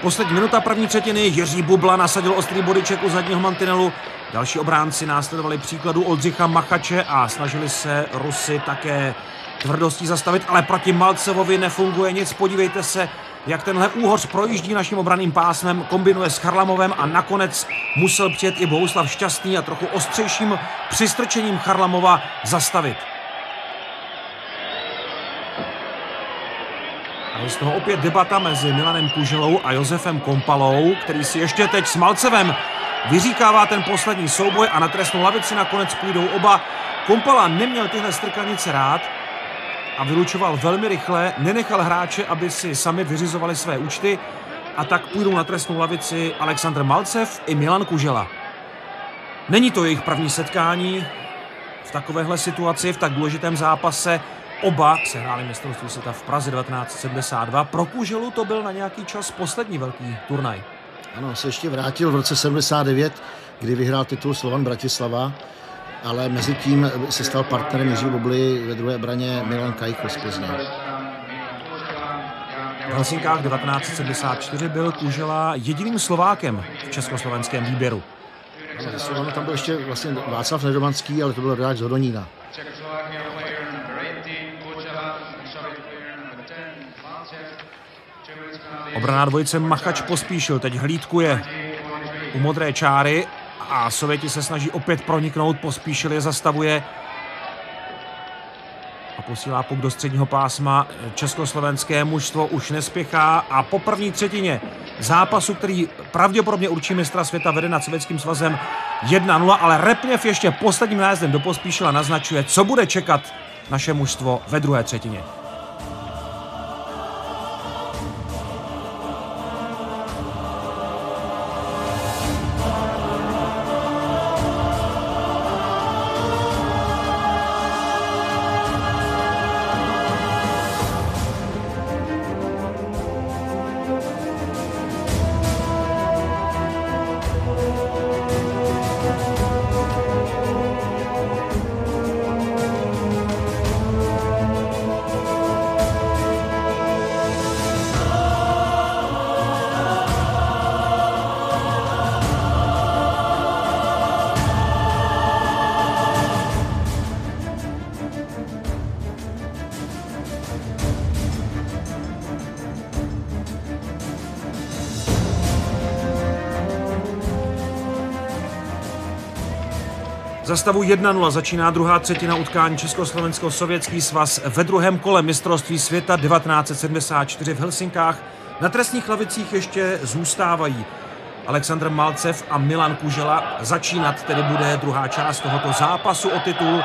Poslední minuta první třetiny, Jiří Bubla nasadil ostrý bodyček u zadního mantinelu. Další obránci následovali příkladu Oldřicha Machače a snažili se Rusy také tvrdostí zastavit, ale proti Malcevovi nefunguje nic. Podívejte se, jak tenhle úhoř projíždí naším obranným pásmem, kombinuje s Charlamovem a nakonec musel přijet i Bohuslav Šťastný a trochu ostřejším přistrčením Charlamova zastavit. A je z toho opět debata mezi Milanem Kuželou a Josefem Kompalou, který si ještě teď s Malcevem vyříkává ten poslední souboj a na trestnou lavici nakonec půjdou oba. Kompala neměl tyhle strkanice rád a vylučoval velmi rychle, nenechal hráče, aby si sami vyřizovali své účty, a tak půjdou na trestnou lavici Alexandr Malcev i Milan Kužela. Není to jejich první setkání v takovéhle situaci, v tak důležitém zápase. Oba se hráli mistrovství světa v Praze 1972. Pro Kuželu to byl na nějaký čas poslední velký turnaj. Ano, se ještě vrátil v roce 79, kdy vyhrál titul Slovan Bratislava, ale mezi tím se stal partnerem Jiří Bubly ve druhé braně Milan Kajko z Plzně. V Helsinkách 1974 byl Kužela jediným Slovákem v československém výběru. Ano, ze Slovanu tam byl ještě vlastně Václav Nedomanský, ale to byl hráč z Hodonína. Obranná dvojice Machač Pospíšil teď hlídkuje u modré čáry a Sověti se snaží opět proniknout. Pospíšil je zastavuje a posílá puk do středního pásma. Československé mužstvo už nespěchá a po první třetině zápasu, který pravděpodobně určí mistra světa, vede nad Sovětským svazem 1-0, ale Repněv ještě posledním nájezdem do Pospíšila naznačuje, co bude čekat naše mužstvo ve druhé třetině. Za stavu 1-0 začíná druhá třetina utkání Československo-Sovětský svaz ve druhém kole mistrovství světa 1974 v Helsinkách. Na trestních lavicích ještě zůstávají Alexandr Malcev a Milan Kužela. Začínat tedy bude druhá část tohoto zápasu o titul.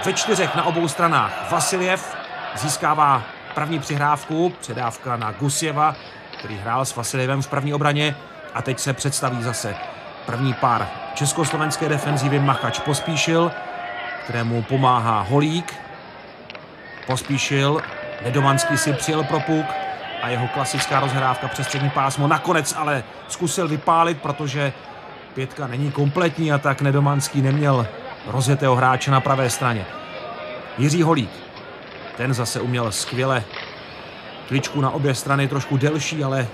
Ve 4 na obou stranách Vasiljev získává první přihrávku, předávka na Gusjeva, který hrál s Vasiljevem v první obraně. A teď se představí zase první pár československé defenzívy Machač Pospíšil, kterému pomáhá Holík. Pospíšil, Nedomanský si přijel pro puk a jeho klasická rozhrávka přes střední pásmo. Nakonec ale zkusil vypálit, protože pětka není kompletní a tak Nedomanský neměl rozjetého hráče na pravé straně. Jiří Holík, ten zase uměl skvěle kličku na obě strany, trošku delší, ale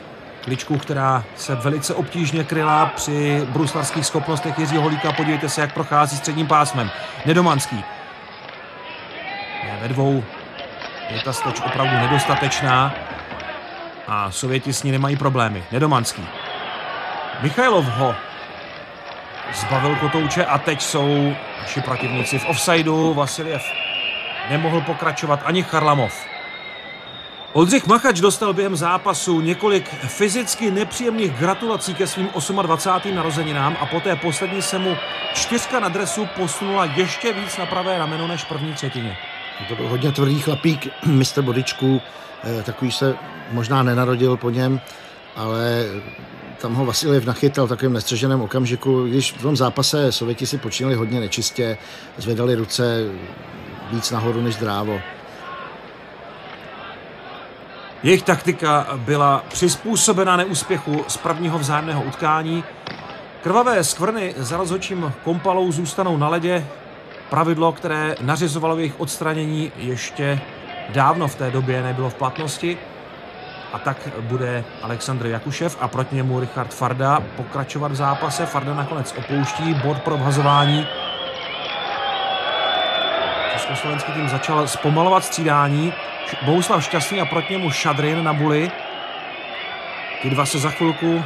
kličku, která se velice obtížně kryla při bruslarských schopnostech Jiřího Holíka. Podívejte se, jak prochází středním pásmem. Nedomanský. Ve dvou je ta steč opravdu nedostatečná a Sověti s ní nemají problémy. Nedomanský. Michailov ho zbavil kotouče a teď jsou naši protivníci v offsideu. Vasiljev nemohl pokračovat, ani Charlamov. Oldřich Machač dostal během zápasu několik fyzicky nepříjemných gratulací ke svým 28. narozeninám a poté poslední se mu 4 na dresu posunula ještě víc na pravé rameno než v první třetině. To byl hodně tvrdý chlapík, mistr bodičků, takový se možná nenarodil po něm, ale tam ho Vasiljev nachytal v takovém nestřeženém okamžiku, když v tom zápase Sověti si počínali hodně nečistě, zvedali ruce víc nahoru než drávo. Jejich taktika byla přizpůsobena neúspěchu z prvního vzájemného utkání. Krvavé skvrny za rozhodčím Kompalou zůstanou na ledě. Pravidlo, které nařizovalo jejich odstranění, ještě dávno v té době nebylo v platnosti. A tak bude Aleksandr Jakušev a proti němu Richard Farda pokračovat v zápase. Farda nakonec opouští bod pro vhazování. Československý tým začal zpomalovat střídání. Bohuslav Šťastný a proti němu Šadrin na buli. Ty dva se za chvilku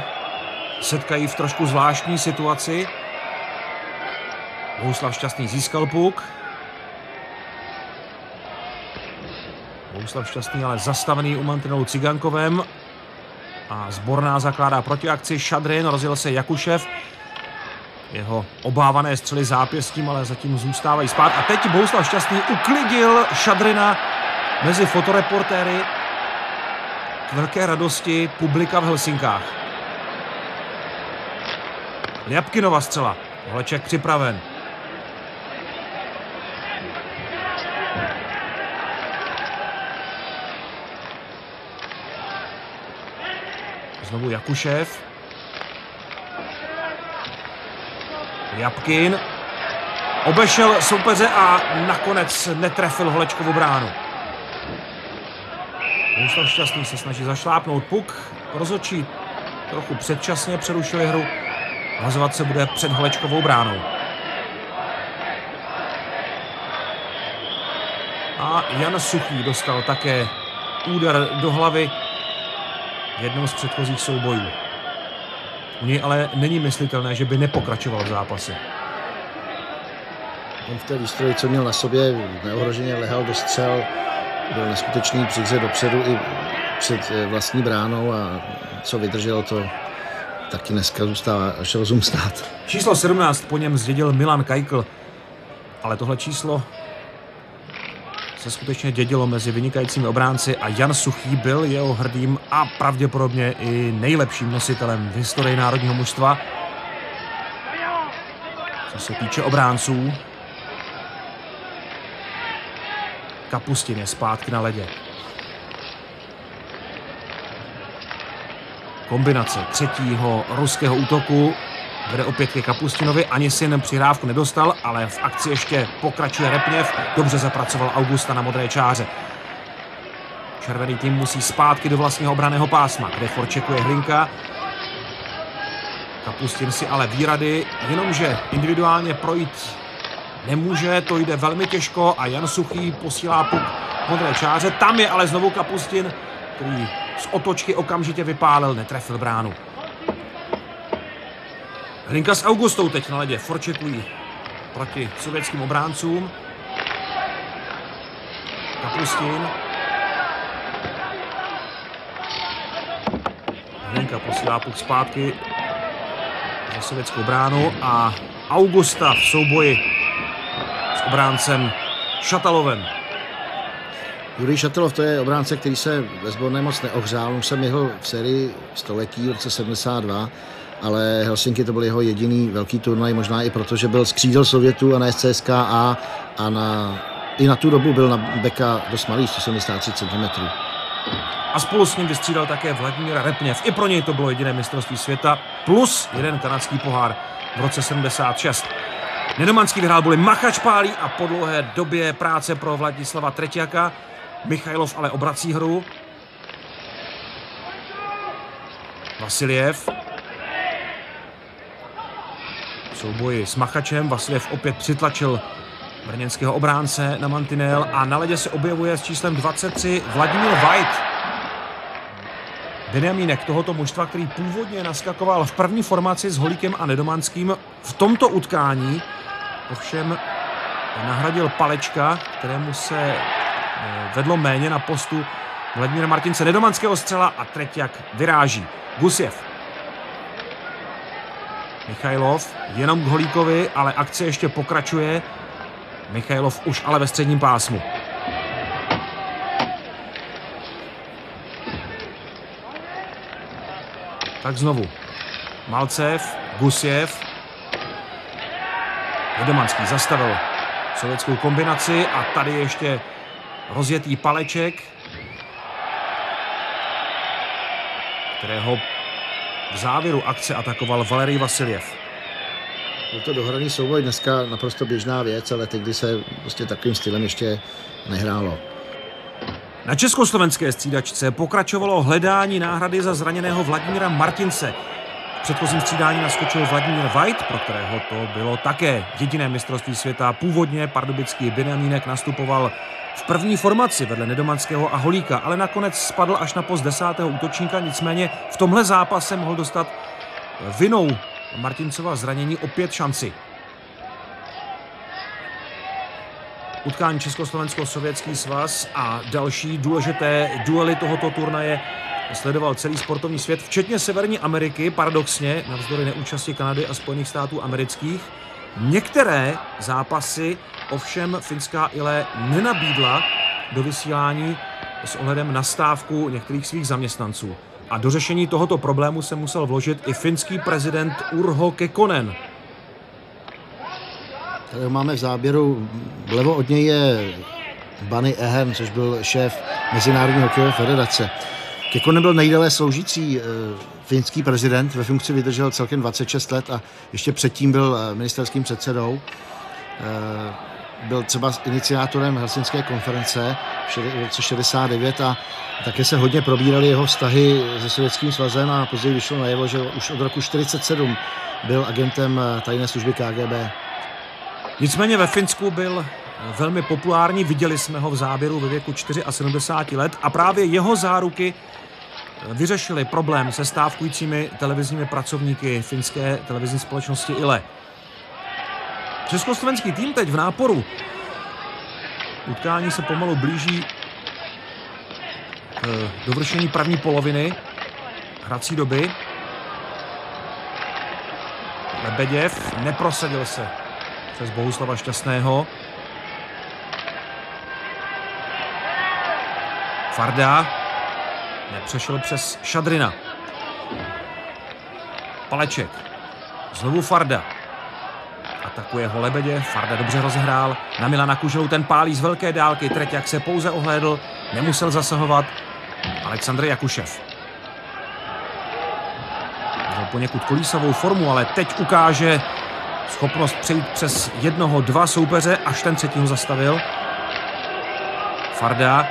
setkají v trošku zvláštní situaci. Bohuslav Šťastný získal puk. Bohuslav Šťastný ale zastavený u mantinelu Cigankovem. A Zborná zakládá protiakci. Šadrin, rozjel se Jakušev. Jeho obávané střely zápěstím, ale zatím zůstávají spát. A teď Bohuslav Šťastný uklidil Šadrina mezi fotoreportéry k velké radosti publika v Helsinkách. Ljapkinova střela. Holeček připraven. Znovu Jakušev. Ljapkin. Obešel soupeře a nakonec netrefil Holečkovu bránu. Bohuslav Šťastný se snaží zašlápnout puk. Rozhodčí trochu předčasně přerušili hru. Hazovat se bude před Holečkovou bránou. A Jan Suchý dostal také úder do hlavy v jednom z předchozích soubojů. U něj ale není myslitelné, že by nepokračoval v zápase. On v té výstroji, co měl na sobě, neohroženě lehal do střel, byl neskutečný přihře dopředu i před vlastní bránou a co vydržel, to taky dneska zůstává až rozum stát. Číslo 17 po něm zdědil Milan Kajkl, ale tohle číslo se skutečně dědilo mezi vynikajícími obránci a Jan Suchý byl jeho hrdým a pravděpodobně i nejlepším nositelem v historii národního mužstva. Co se týče obránců, Kapustin je zpátky na ledě. Kombinace třetího ruského útoku vede opět ke Kapustinovi. Anisin přihrávku nedostal, ale v akci ještě pokračuje Repněv. Dobře zapracoval Augusta na modré čáře. Červený tým musí zpátky do vlastního obranného pásma, kde forčekuje Hlinka. Kapustin si ale výrady, jenomže individuálně projít nemůže, to jde velmi těžko a Jan Suchý posílá puk modré čáře. Tam je ale znovu Kapustin, který z otočky okamžitě vypálil, netrefil bránu. Hlinka s Augustou teď na ledě forčekují proti sovětským obráncům. Kapustin. Hlinka posílá puk zpátky za sovětskou bránu a Augusta v souboji s obráncem Šatalovem. Jurij Šatalov, to je obránce, který se ve sborné moc neohřál. On se myhl v sérii století v roce 72, ale Helsinki to byl jeho jediný velký turnaj, možná i proto, že byl z křídel Sovětů a ne z CSKA a i na tu dobu byl na beka dost malý, 173 cm. A spolu s ním vystřídal také Vladimíra Repněv. I pro něj to bylo jediné mistrovství světa, plus jeden kanadský pohár v roce 76. Nedomanský vyhrál boli Machačpálí a po dlouhé době práce pro Vladislava Treťjaka. Michajlov ale obrací hru. Vasiljev. V souboji s Machačem Vasiljev opět přitlačil brněnského obránce na mantinel a na ledě se objevuje s číslem 23 Vladimír Vajt. Benjamínek tohoto mužstva, který původně naskakoval v první formaci s Holíkem a Nedomanským, v tomto utkání ovšem nahradil Palečka, kterému se vedlo méně na postu Vladimíra Martince. Nedomanského střela a Treťjak vyráží. Gusjev. Michajlov jenom k Holíkovi, ale akce ještě pokračuje. Michajlov už ale ve středním pásmu. Tak znovu. Malcev, Gusjev. Nedomanský zastavil sovětskou kombinaci a tady ještě rozjetý Paleček, kterého v závěru akce atakoval Valerij Vasiljev. Byl to dohraný souboj, dneska naprosto běžná věc, ale tehdy se prostě takovým stylem ještě nehrálo. Na československé střídačce pokračovalo hledání náhrady za zraněného Vladimíra Martince. V předchozím střídání naskočil Vladimír Vajt, pro kterého to bylo také jediné mistrovství světa. Původně pardubický Benjamínek nastupoval v první formaci vedle Nedomanského a Holíka, ale nakonec spadl až na post 10. útočníka, nicméně v tomhle zápase mohl dostat vinou Martincova zranění opět šanci. Utkání Československo-Sovětský svaz a další důležité duely tohoto turnaje sledoval celý sportovní svět, včetně Severní Ameriky, paradoxně, navzdory neúčasti Kanady a Spojených států amerických. Některé zápasy ovšem finská ILE nenabídla do vysílání s ohledem na stávku některých svých zaměstnanců. A do řešení tohoto problému se musel vložit i finský prezident Urho Kekkonen. Tady máme v záběru, vlevo od něj je Bunny Ehem, což byl šéf Mezinárodní hokejové federace. Kekkonen byl nejdéle sloužící finský prezident, ve funkci vydržel celkem 26 let a ještě předtím byl ministerským předsedou. Byl třeba iniciátorem Helsinské konference v roce 69 a také se hodně probíraly jeho vztahy se Sovětským svazem a později vyšlo najevo, že už od roku 1947 byl agentem tajné služby KGB. Nicméně ve Finsku byl velmi populární, viděli jsme ho v záběru ve věku 74 let a právě jeho záruky vyřešili problém se stávkujícími televizními pracovníky finské televizní společnosti ILE. Československý tým teď v náporu. Utkání se pomalu blíží k dovršení první poloviny hrací doby. Lebeděv neprosadil se přes Bohuslava Šťastného. Farda nepřešel přes Šadrina. Paleček. Znovu Farda. Atakuje ho Lebeděv. Farda dobře rozehrál. Na Milana Kuželu, ten pálí z velké dálky. Treťjak se pouze ohlédl. Nemusel zasahovat. Aleksandr Jakušev. Měl poněkud kolísavou formu, ale teď ukáže schopnost přejít přes jednoho, dva soupeře, až ten třetí ho zastavil. Farda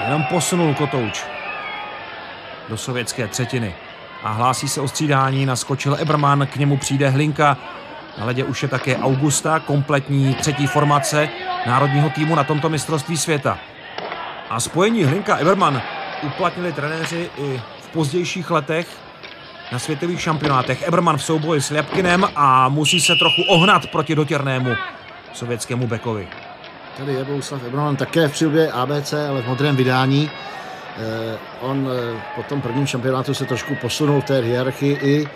jenom posunul kotouč do sovětské třetiny a hlásí se o střídání. Naskočil Eberman, k němu přijde Hlinka. Na ledě už je také Augusta, kompletní třetí formace národního týmu na tomto mistrovství světa. A spojení Hlinka-Eberman uplatnili trenéři i v pozdějších letech. na světových šampionátech. Eberman v souboji s Lepkinem a musí se trochu ohnat proti dotěrnému sovětskému bekovi. Tady je Bohuslav Eberman také v přilbě ABC, ale v modrém vydání. On po tom prvním šampionátu se trošku posunul v té hierarchii i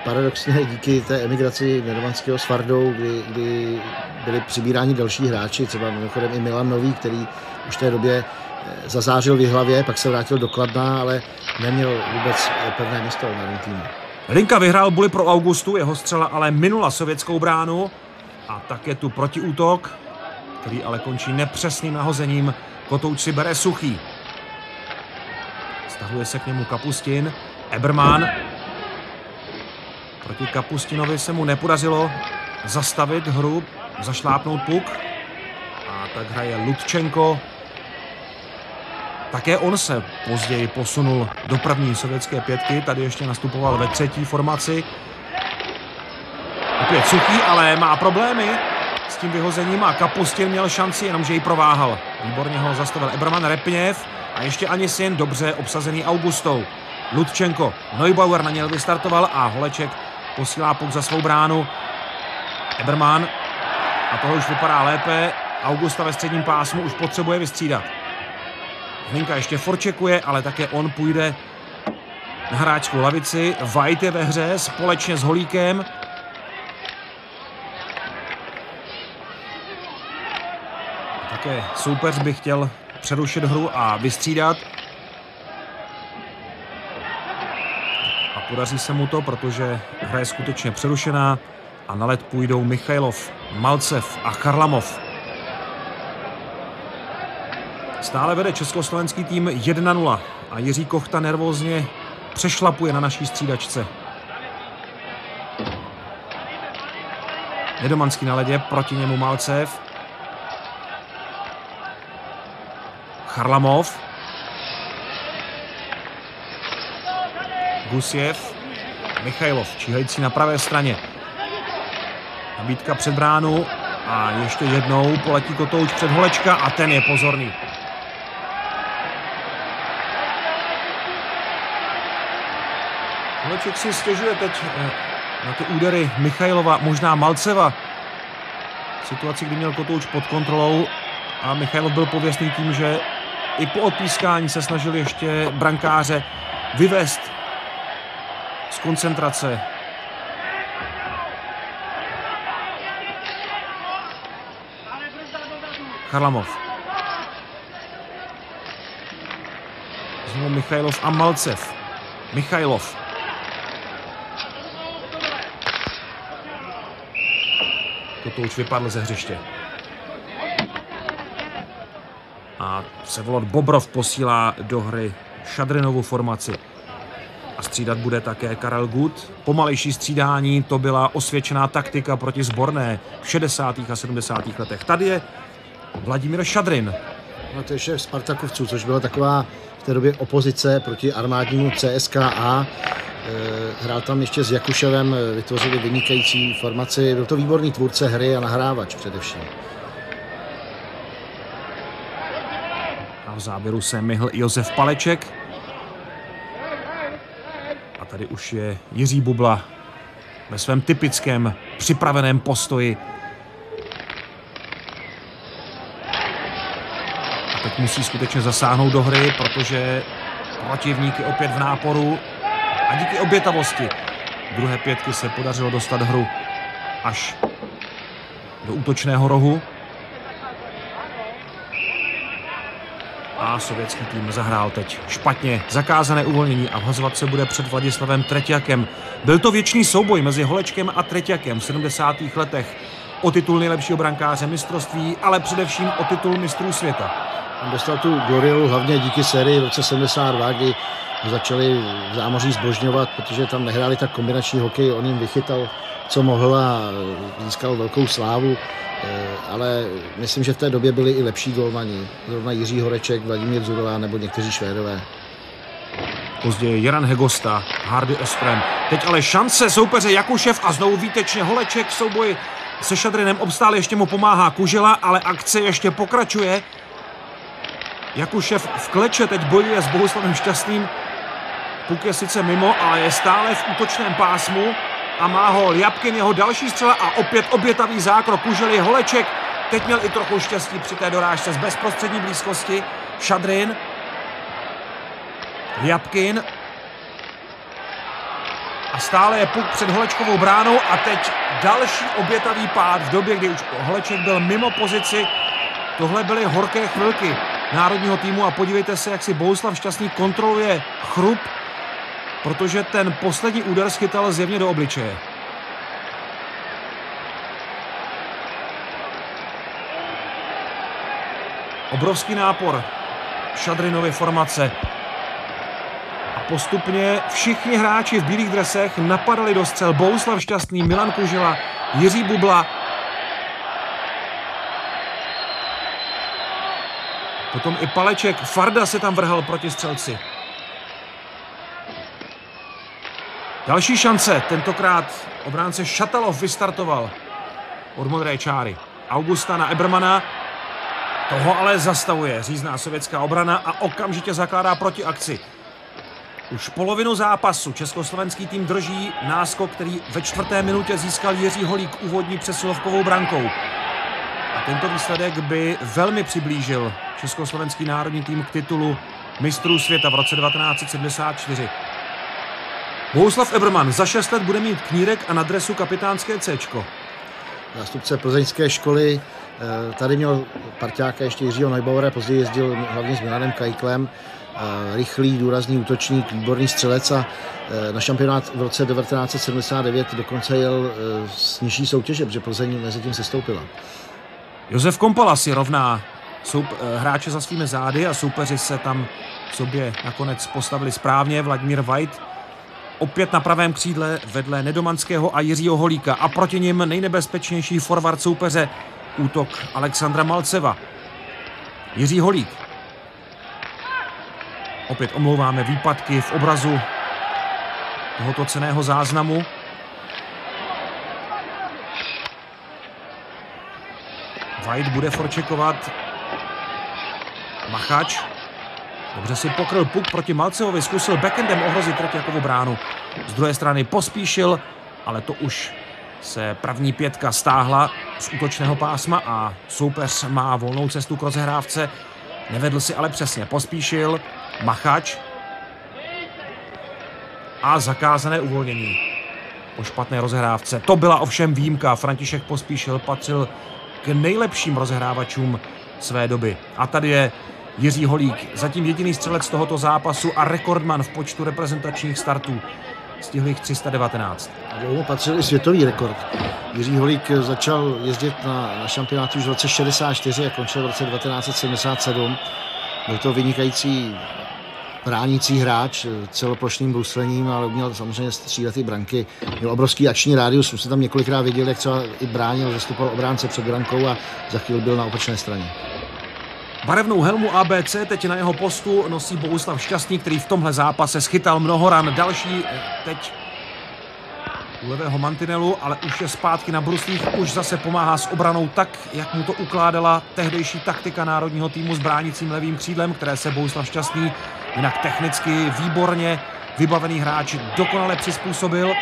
paradoxně díky té emigraci Nedomanského s Fardou, kdy byli přibíráni další hráči, třeba mimochodem i Milan Nový, který už v té době zazářil v Jihlavě, pak se vrátil do Kladna, ale neměl vůbec pevné místo na tom týmu. Linka vyhrál buli pro Augustu, jeho střela ale minula sovětskou bránu a také tu protiútok, který ale končí nepřesným nahozením. Kotouč si bere suchý. Stahuje se k němu Kapustin. Eberman. Proti Kapustinovi se mu nepodařilo zastavit hru, zašlápnout puk. A tak hraje Ludčenko. Také on se později posunul do první sovětské pětky. Tady ještě nastupoval ve třetí formaci. Opět suchý, ale má problémy s tím vyhozením a Kapustin měl šanci, jenomže ji prováhal. Výborně ho zastavil Eberman, Repněv a ještě Anisin, dobře obsazený Augustou. Ludčenko, Neubauer na něj vystartoval a Holeček posílá puk za svou bránu. Eberman, a toho už vypadá lépe, Augusta ve středním pásmu už potřebuje vystřídat. Hlinka ještě forčekuje, ale také on půjde na hráčskou lavici. White je ve hře společně s Holíkem. Také soupeř by chtěl přerušit hru a vystřídat. A podaří se mu to, protože hra je skutečně přerušená a na led půjdou Michailov, Malcev a Charlamov. Stále vede československý tým 1-0 a Jiří Kochta nervózně přešlapuje na naší střídačce. Nedomanský na ledě, proti němu Malcev. Charlamov. Gusjev. Michailov, číhající na pravé straně. Nabídka před bránu a ještě jednou poletí Kotouč před Holečka a ten je pozorný. Holeček si stěžuje teď na ty údery Michailova, možná Malceva. V situaci, kdy měl Kotouč pod kontrolou a Michailov byl pověstný tím, že i po odpískání se snažil ještě brankáře vyvést z koncentrace. Charlamov. Znovu Michailov a Malcev. Michailov. Kotouč vypadl ze hřiště. A Vsevolod Bobrov posílá do hry Šadrinovu formaci. A střídat bude také Karel Gut. Pomalejší střídání, to byla osvědčená taktika proti sborné v 60. a 70. letech. Tady je Vladimír Šadrin. No to je šéf Spartakovců, což byla taková v té době opozice proti armádnímu CSKA. Hrál tam ještě s Jakuševem, vytvořili vynikající formaci. Byl to výborný tvůrce hry a nahrávač především. A v záběru se myhl Josef Paleček. A tady už je Jiří Bubla ve svém typickém připraveném postoji. A teď musí skutečně zasáhnout do hry, protože protivník je opět v náporu. A díky obětavosti druhé pětky se podařilo dostat hru až do útočného rohu. A sovětský tým zahrál teď špatně. Zakázané uvolnění a vhazovat se bude před Vladislavem Treťakem. Byl to věčný souboj mezi Holečkem a Treťakem v 70. letech o titul nejlepšího brankáře mistrovství, ale především o titul mistrů světa. On dostal tu gloriolu hlavně díky sérii v roce 72, kdy začali v zámoří zbožňovat, protože tam nehráli tak kombinační hokej, on jim vychytal, co mohl a získal velkou slávu, ale myslím, že v té době byli i lepší golmani, zrovna Jiří Horeček, Vladimír Zurla nebo někteří Švédové. Později Jaran Hegosta, Hardy Ostrem. Teď ale šance soupeře Jakušev a znovu výtečně Holeček v souboji se Šadrinem obstál, ještě mu pomáhá Kužela, ale akce ještě pokračuje. Jakušev v kleče teď bojuje s Bohuslavem Šťastným Puk je sice mimo, ale je stále v útočném pásmu a má ho Ljapkin, jeho další střela a opět obětavý zákrok. Kužely Holeček, teď měl i trochu štěstí při té dorážce z bezprostřední blízkosti. Šadrin, Ljapkin a stále je Puk před Holečkovou bránou a teď další obětavý pád v době, kdy už Holeček byl mimo pozici. Tohle byly horké chvilky národního týmu a podívejte se, jak si Bohuslav Šťastný kontroluje chrup, protože ten poslední úder schytal zjevně do obličeje. Obrovský nápor Šadrinovy formace. A postupně všichni hráči v bílých dresech napadali do střel. Bohuslav Šťastný, Milan Kužela, Jiří Bubla. Potom i Paleček, Farda se tam vrhal proti střelci. Další šance, tentokrát obránce Šatalov vystartoval od modré čáry. Augusta na Ebermana, toho ale zastavuje řízná sovětská obrana a okamžitě zakládá protiakci. Už polovinu zápasu československý tým drží náskok, který ve 4. minutě získal Jiří Holík úvodní přesilovkovou brankou. A tento výsledek by velmi přiblížil československý národní tým k titulu mistrů světa v roce 1974. Bohuslav Eberman za 6 let bude mít knírek a na dresu kapitánské C-čko. Zástupce plzeňské školy, tady měl parťáka ještě Jiřího Neubauera, později jezdil hlavně s Milanem Kajklem. Rychlý, důrazný útočník, výborný střelec a na šampionát v roce 1979 dokonce jel z nižší soutěže, protože Plzeň mezi tím sestoupila. Josef Kompala si rovná hráče za svými zády a soupeři se tam sobě nakonec postavili správně. Vladimír Vajt opět na pravém křídle vedle Nedomanského a Jiřího Holíka a proti nim nejnebezpečnější forward soupeře, útok Alexandra Malceva. Jiří Holík. Opět omlouváme výpadky v obrazu tohoto cenného záznamu. Vajt bude forčekovat. Machač. Dobře si pokryl Puk proti Malcevovi, zkusil backendem ohrozit Treťákovu bránu. Z druhé strany Pospíšil, ale to už se první pětka stáhla z útočného pásma a soupeř má volnou cestu k rozehrávce. Nevedl si ale přesně. Pospíšil, Machač a zakázané uvolnění po špatné rozehrávce. To byla ovšem výjimka. František Pospíšil patřil k nejlepším rozehrávačům své doby. A tady je Jiří Holík, zatím jediný střelec tohoto zápasu a rekordman v počtu reprezentačních startů. Stihl jich 319. Dlouho patřil i světový rekord. Jiří Holík začal jezdit na šampionátu už v roce 64 a končil v roce 1977. Byl to vynikající bránící hráč celoplošným bruslením, ale uměl samozřejmě střílet i branky. Měl obrovský akční rádius, už se tam několikrát viděl, jak třeba i bránil, zastupoval obránce před brankou a za chvíli byl na opačné straně. Barevnou helmu ABC teď na jeho postu nosí Bohuslav Šťastný, který v tomhle zápase schytal mnoho ran. Další teď u levého mantinelu, ale už je zpátky na bruslích, už zase pomáhá s obranou tak, jak mu to ukládala tehdejší taktika národního týmu s bránícím levým křídlem, které se Bohuslav Šťastný, jinak technicky výborně vybavený hráč, dokonale přizpůsobil.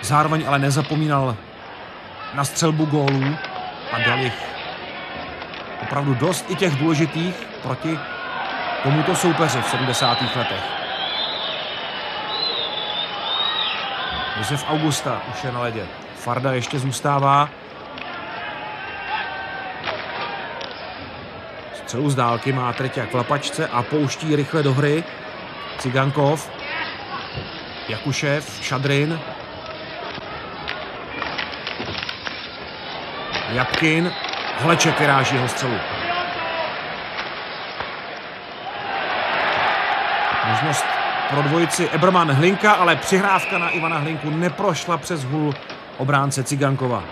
Zároveň ale nezapomínal na střelbu gólů a dal jich opravdu dost, i těch důležitých, proti tomuto soupeři v 70. letech. Josef Augusta už je na ledě. Farda ještě zůstává. Střelu z dálky má Treťák v lapačce a pouští rychle do hry Cigankov, Jakušev, Šadrin, Ljapkin, Holeček vyráží jeho střelu. Možnost pro dvojici Eberman Hlinka, ale přihrávka na Ivana Hlinku neprošla přes hůl obránce Cigankova.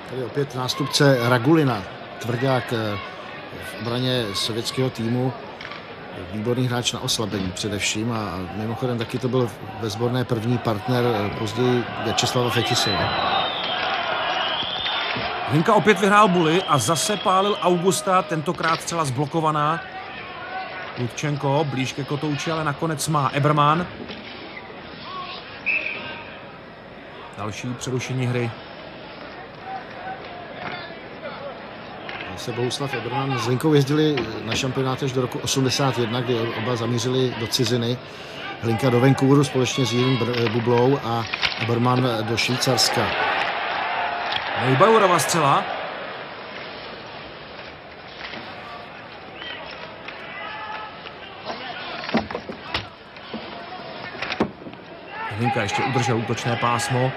Tady opět nástupce Ragulina, tvrdák v obraně sovětského týmu. Výborný hráč na oslabení především a mimochodem taky to byl ve sborné první partner později Vyacheslava Fetisova. Hlinka opět vyhrál Bully a zase pálil Augusta, tentokrát zcela zblokovaná. Ludčenko blíž ke kotouči, ale nakonec má Eberman. Další přerušení hry. Se Bohuslav Eberman s Hlinkou jezdili na šampionát až do roku 81, kdy oba zamířili do ciziny. Hlinka do Vancouveru společně s Jiřím Bublou a Eberman do Švýcarska. Neubauerova střela. Hlinka ještě udržel útočné pásmo.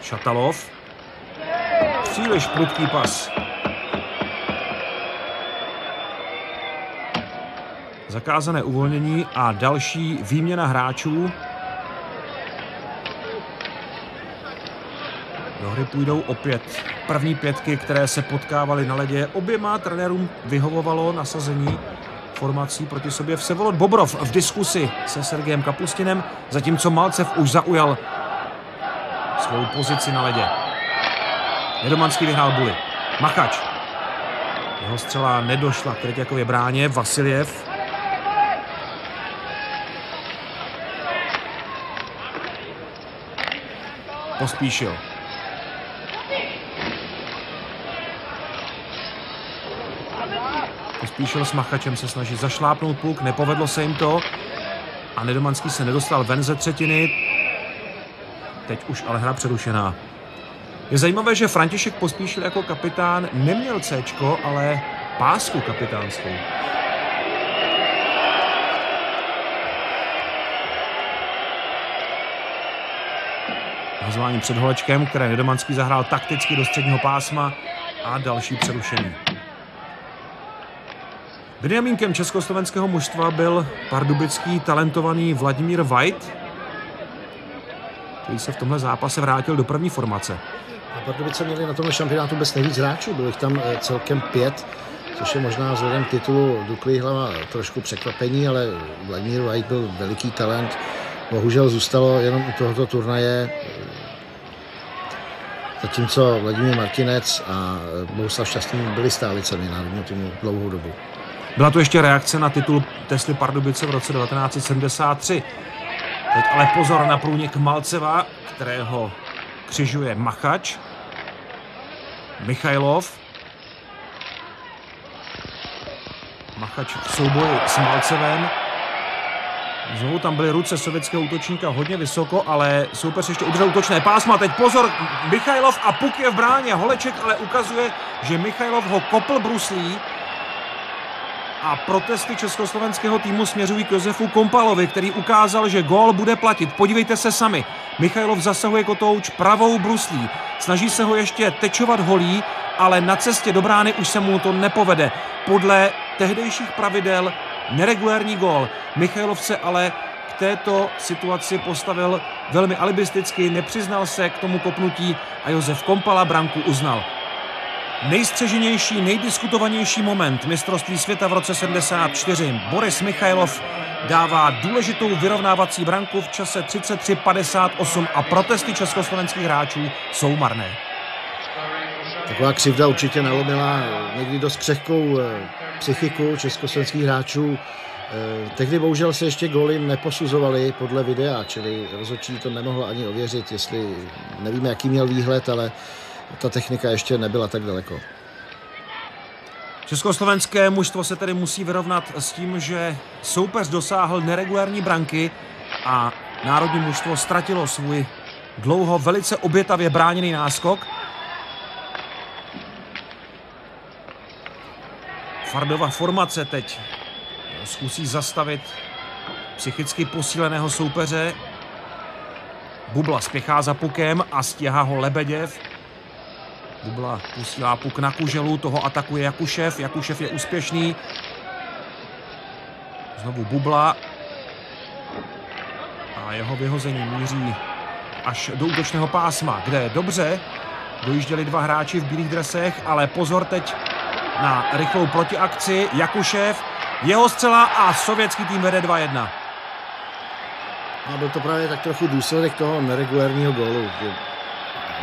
Šatalov. Příliš prudký pas. Zakázané uvolnění a další výměna hráčů. Do hry půjdou opět první pětky, které se potkávaly na ledě. Oběma trenérům vyhovovalo nasazení formací proti sobě. Vsevolod Bobrov v diskusi se Sergejem Kapustinem, zatímco Malcev už zaujal svou pozici na ledě. Nedomanský vyhrál Bully. Machač. Jeho střela nedošla k Treťakově bráně. Vasiljev. Pospíšil. Pospíšil s Machačem, se snaží zašlápnout puk, nepovedlo se jim to. A Nedomanský se nedostal ven ze třetiny. Teď už ale hra přerušená. Je zajímavé, že František Pospíšil jako kapitán neměl Cčko, ale pásku kapitánskou. Hazování před holečkem, které Nedomanský zahrál takticky do středního pásma a další přerušení. Benjamínkem československého mužstva byl pardubický talentovaný Vladimír White, který se v tomhle zápase vrátil do první formace. Pardubice měli na tomhle šampionátu bez nejvíc hráčů, bylo jich tam celkem 5, což je možná vzhledem k titulu Dukly Jihlava trošku překvapení, ale Vladimír White byl veliký talent. Bohužel zůstalo jenom u tohoto turnaje, zatímco Vladimír Martinec a Bohuslav Šťastný byli stálicemi národního týmu dlouhou dobu. Byla to ještě reakce na titul Tesly Pardubice v roce 1973. Teď ale pozor na průnik Malceva, kterého křižuje Machač. Michailov. Machač v souboji s Malcevem. Znovu tam byly ruce sovětského útočníka hodně vysoko, ale soupeř ještě udržel útočné pásma. Teď pozor, Michailov a puk je v bráně. Holeček ale ukazuje, že Michailov ho kopl bruslí. A protesty československého týmu směřují k Josefu Kompalovi, který ukázal, že gól bude platit. Podívejte se sami. Michailov zasahuje kotouč pravou bruslí. Snaží se ho ještě tečovat holí, ale na cestě do brány už se mu to nepovede. Podle tehdejších pravidel neregulérní gól. Michailov se ale k této situaci postavil velmi alibisticky, nepřiznal se k tomu kopnutí a Josef Kompala branku uznal. Nejstřeženější, nejdiskutovanější moment mistrovství světa v roce 74. Boris Michailov dává důležitou vyrovnávací branku v čase 33:58 a protesty československých hráčů jsou marné. Taková křivda určitě nalomila někdy dost křehkou psychiku československých hráčů. Tehdy bohužel se ještě góly neposuzovaly podle videa, čili rozhodčí to nemohlo ani ověřit, jestli nevíme, jaký měl výhled, ale ta technika ještě nebyla tak daleko. Československé mužstvo se tedy musí vyrovnat s tím, že soupeř dosáhl neregulární branky a národní mužstvo ztratilo svůj dlouho velice obětavě bráněný náskok. Fardova formace teď zkusí zastavit psychicky posíleného soupeře. Bubla spěchá za pukem a stěhá ho Lebeděv. Bubla posílá puk na Kuželu, toho atakuje Jakušev. Jakušev je úspěšný. Znovu Bubla. A jeho vyhození míří až do útočného pásma, kde dobře dojížděli dva hráči v bílých dresech, ale pozor teď na rychlou protiakci. Jakušev, jeho střela a sovětský tým vede 2:1. A byl to právě tak trochu důsledek toho neregulérního gólu.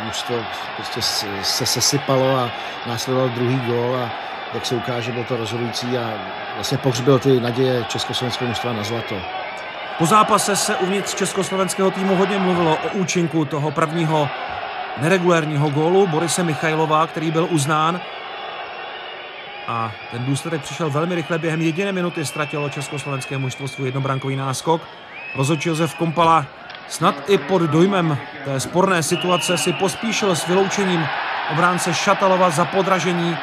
mužstvo prostě se sesypalo a následoval druhý gól a jak se ukáže, byl to rozhodující a vlastně pohřbil ty naděje československého mužstva na zlato. Po zápase se uvnitř československého týmu hodně mluvilo o účinku toho prvního neregulérního gólu Borise Michailova, který byl uznán. A ten důsledek přišel velmi rychle. Během jediné minuty ztratilo československé mužstvo svůj jednobrankový náskok. Rozhodčí Josef Kompala snad i pod dojmem té sporné situace si pospíšil s vyloučením obránce Šatalova za podražení.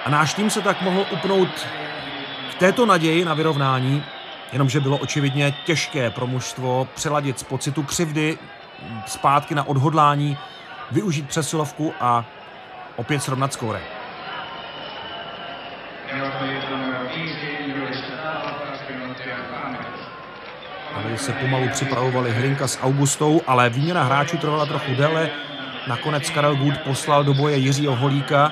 A náš tým se tak mohl upnout k této naději na vyrovnání, jenomže bylo očividně těžké pro mužstvo přeladit z pocitu křivdy zpátky na odhodlání, využít přesilovku a opět srovnat skóre. Tady se pomalu připravovali Hlinka s Augustou, ale výměna hráčů trvala trochu déle. Nakonec Karel Gút poslal do boje Jiřího Holíka.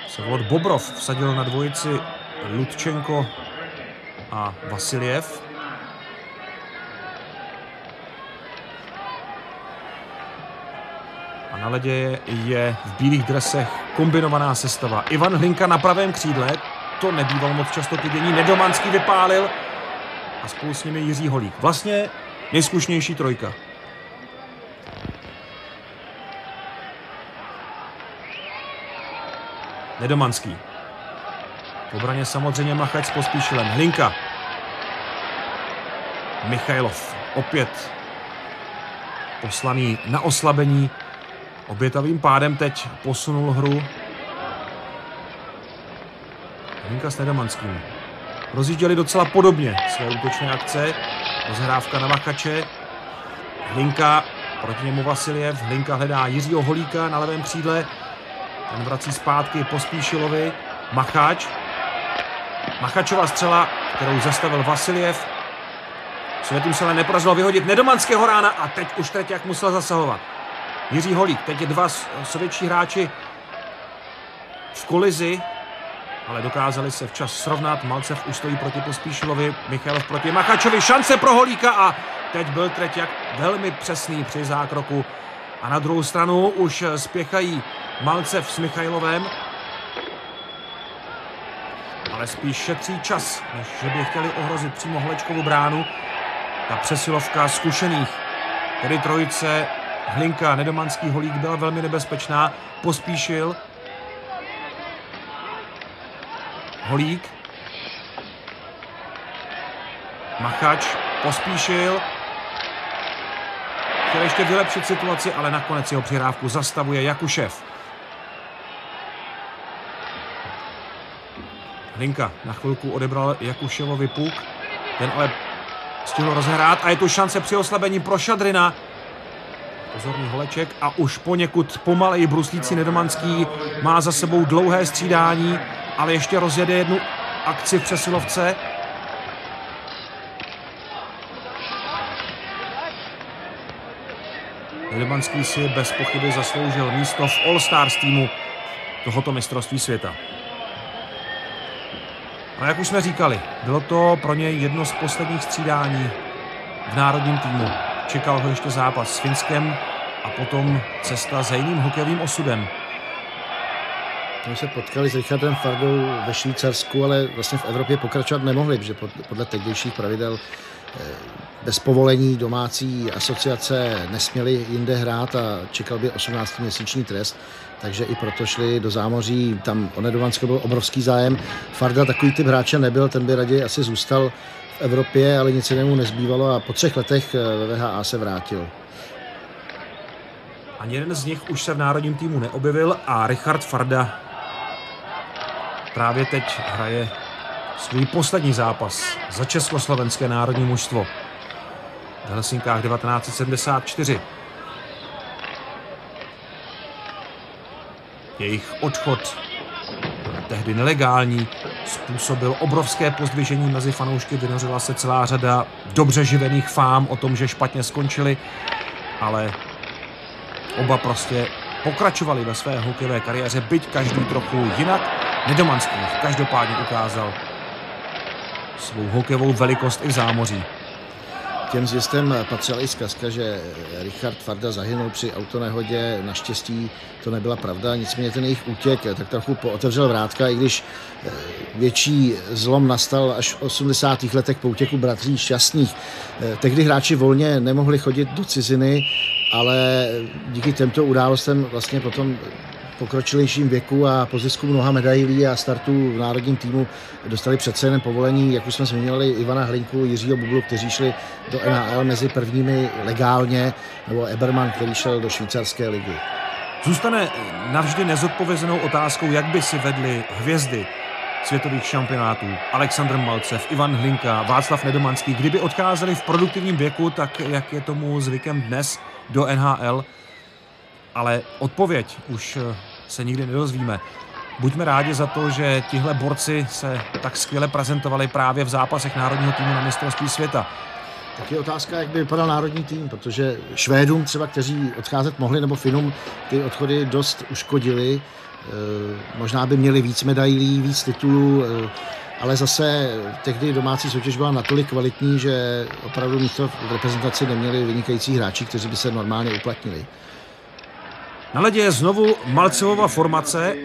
Vsevolod Bobrov vsadil na dvojici Ludčenko a Vasiljev. A na ledě je v bílých dresech kombinovaná sestava. Ivan Hlinka na pravém křídle, to nebývalo moc často k vidění. Nedomanský vypálil a spolu s nimi Jiří Holík. Vlastně nejzkušnější trojka. Nedomanský. V obraně samozřejmě Machač s Pospíšilem. Hlinka. Michailov. Opět poslaný na oslabení. Obětavým pádem teď posunul hru. Hlinka s Nedomanským. Rozjížděli docela podobně své útočné akce. Rozhrávka na Machače. Hlinka, proti němu Vasiljev. Hlinka hledá Jiřího Holíka na levém křídle. Ten vrací zpátky Pospíšilovi. Machač. Machačova střela, kterou zastavil Vasiljev. Sovětům se ale nepodařilo vyhodit Nedomanského rána a teď už Treťák musel zasahovat. Jiří Holík, teď je dva sovětští hráči v kolizi, ale dokázali se včas srovnat. Malcev už stojí proti Pospíšilovi, Michailov proti Machačovi, šance pro Holíka a teď byl Treťák velmi přesný při zákroku. A na druhou stranu už spěchají Malcev s Michailovem, ale spíš šetří čas, než že by chtěli ohrozit přímo Holečkovu bránu. Ta přesilovka zkušených, tedy trojice Hlinka, Nedomanský, Holík, byla velmi nebezpečná. Pospíšil. Holík. Machač. Pospíšil. Chtěl ještě vylepšit situaci, ale nakonec jeho přihrávku zastavuje Jakušev. Hlinka na chvilku odebral Jakuševovi puk. Ten ale stihl rozhrát a je tu šance při oslabení pro Šadrina. Pozorný Holeček a už poněkud pomaleji bruslící Nedomanský má za sebou dlouhé střídání, ale ještě rozjede jednu akci v přesilovce. Nedomanský si bez pochyby zasloužil místo v All-Stars týmu tohoto mistrovství světa. A jak už jsme říkali, bylo to pro něj jedno z posledních střídání v národním týmu. Čekal ho ještě zápas s Finskem a potom cesta za jiným hokejovým osudem. My se potkali s Richardem Fardou ve Švýcarsku, ale vlastně v Evropě pokračovat nemohli, protože podle tehdejších pravidel bez povolení domácí asociace nesměli jinde hrát a čekal by 18-měsíční trest, takže i proto šli do zámoří. Tam o Nedomanského byl obrovský zájem. Farda takový typ hráče nebyl, ten by raději asi zůstal v Evropě, ale nic jinému nezbývalo a po 3 letech ve VHA se vrátil. Ani jeden z nich už se v národním týmu neobjevil a Richard Farda právě teď hraje svůj poslední zápas za československé národní mužstvo v Helsinkách 1974. Jejich odchod, tehdy nelegální, způsobil obrovské pozdvižení mezi fanoušky. Vynořila se celá řada dobře živených fám o tom, že špatně skončili, ale oba prostě pokračovali ve své hokejové kariéře, byť každý trochu jinak. Nedomanský každopádně ukázal svou hokejovou velikost i v zámoří. těm zvěstem patřila i zkazka, že Richard Farda zahynul při autonehodě. Naštěstí to nebyla pravda, nicméně ten jejich útěk tak trochu pootevřel vrátka, i když větší zlom nastal až v 80. letech po útěku bratří Šťastných. Tehdy hráči volně nemohli chodit do ciziny, ale díky těmto událostem vlastně potom pokročilejším věku a po zisku mnoha medailí a startů v národním týmu dostali přece jen povolení, jak už jsme zmiňovali, Ivana Hlinku, Jiřího Bublu, kteří šli do NHL mezi prvními legálně, nebo Eberman, který šel do švýcarské ligy. Zůstane navždy nezodpovězenou otázkou, jak by si vedli hvězdy světových šampionátů Alexandr Malcev, Ivan Hlinka, Václav Nedomanský, kdyby odcházeli v produktivním věku, tak jak je tomu zvykem dnes do NHL, ale odpověď už se nikdy nedozvíme. Buďme rádi za to, že tihle borci se tak skvěle prezentovali právě v zápasech národního týmu na mistrovství světa. Tak je otázka, jak by vypadal národní tým, protože Švédům třeba, kteří odcházet mohli, nebo Finům, ty odchody dost uškodily. Možná by měli víc medailí, víc titulů, ale zase tehdy domácí soutěž byla natolik kvalitní, že opravdu místo v reprezentaci neměli vynikající hráči, kteří by se normálně uplatnili. Na ledě je znovu Malcevova formace,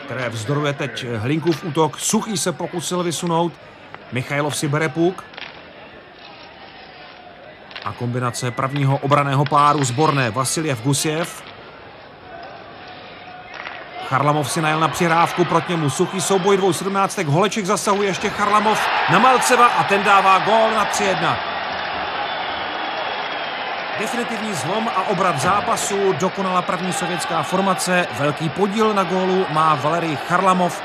které vzdoruje teď Hlinkův útok. Suchý se pokusil vysunout, Michailov si bere puk. A kombinace prvního obranného páru Zborné Vasiljev Gusiev. Charlamov si najel na přihrávku, proti němu Suchý, souboj dvou 17. Holeček zasahuje ještě Charlamov na Malceva a ten dává gól na 3-1. Definitivní zlom a obrat zápasu dokonala první sovětská formace. Velký podíl na gólu má Valerij Charlamov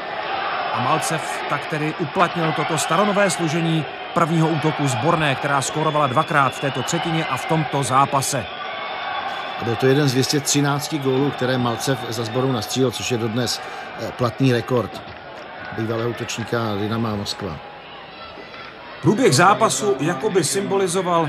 a Malcev tak tedy uplatnil toto staronové složení prvního útoku Zborné, která skórovala dvakrát v této třetině a v tomto zápase. A byl to jeden z 213 gólů, které Malcev za Sborou nastřílel, což je dodnes platný rekord bývalého útočníka Dynama Moskva. Průběh zápasu jakoby symbolizoval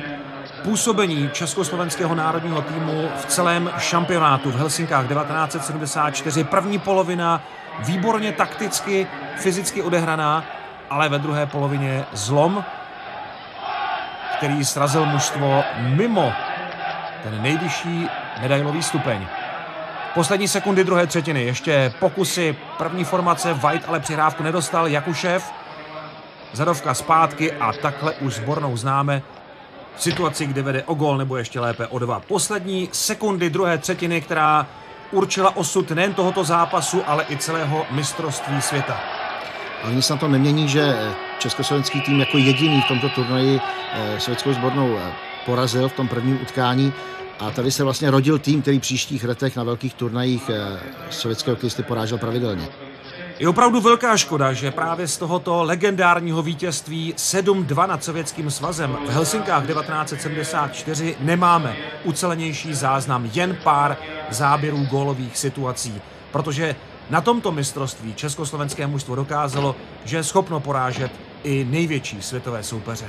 působení československého národního týmu v celém šampionátu v Helsinkách 1974. První polovina výborně takticky, fyzicky odehraná, ale ve druhé polovině zlom, který srazil mužstvo mimo ten nejvyšší medailový stupeň. Poslední sekundy druhé třetiny, ještě pokusy první formace, White ale přihrávku nedostal, Jakušev, zadovka zpátky a takhle už Zbornou známe v situaci, kdy vede o gól nebo ještě lépe o 2. Poslední sekundy druhé třetiny, která určila osud nejen tohoto zápasu, ale i celého mistrovství světa. Ale nic na to nemění, že československý tým jako jediný v tomto turnaji sovětskou sbornou porazil v tom prvním utkání a tady se vlastně rodil tým, který v příštích letech na velkých turnajích sovětské hokejisty porážel pravidelně. Je opravdu velká škoda, že právě z tohoto legendárního vítězství 7-2 nad Sovětským svazem v Helsinkách 1974 nemáme ucelenější záznam, jen pár záběrů gólových situací, protože na tomto mistrovství československé mužstvo dokázalo, že je schopno porážet i největší světové soupeře.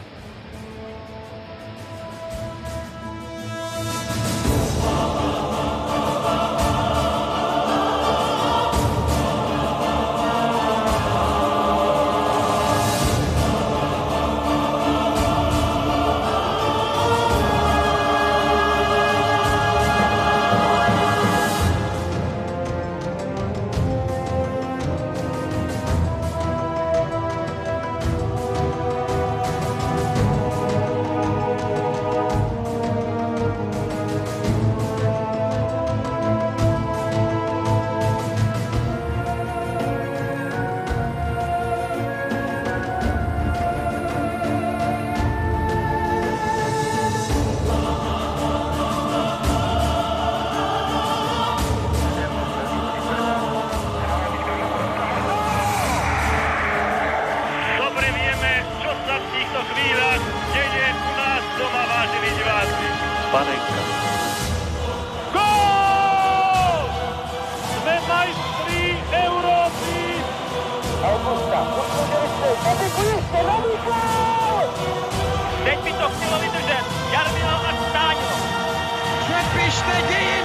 Panenka. Gól! Jsme majstrí Evropy! Augusta, podpořili se, nevykují se, nový gól! Teď by to chtělo vydržet. Jarmila a Stáňo. Přepište dějiny!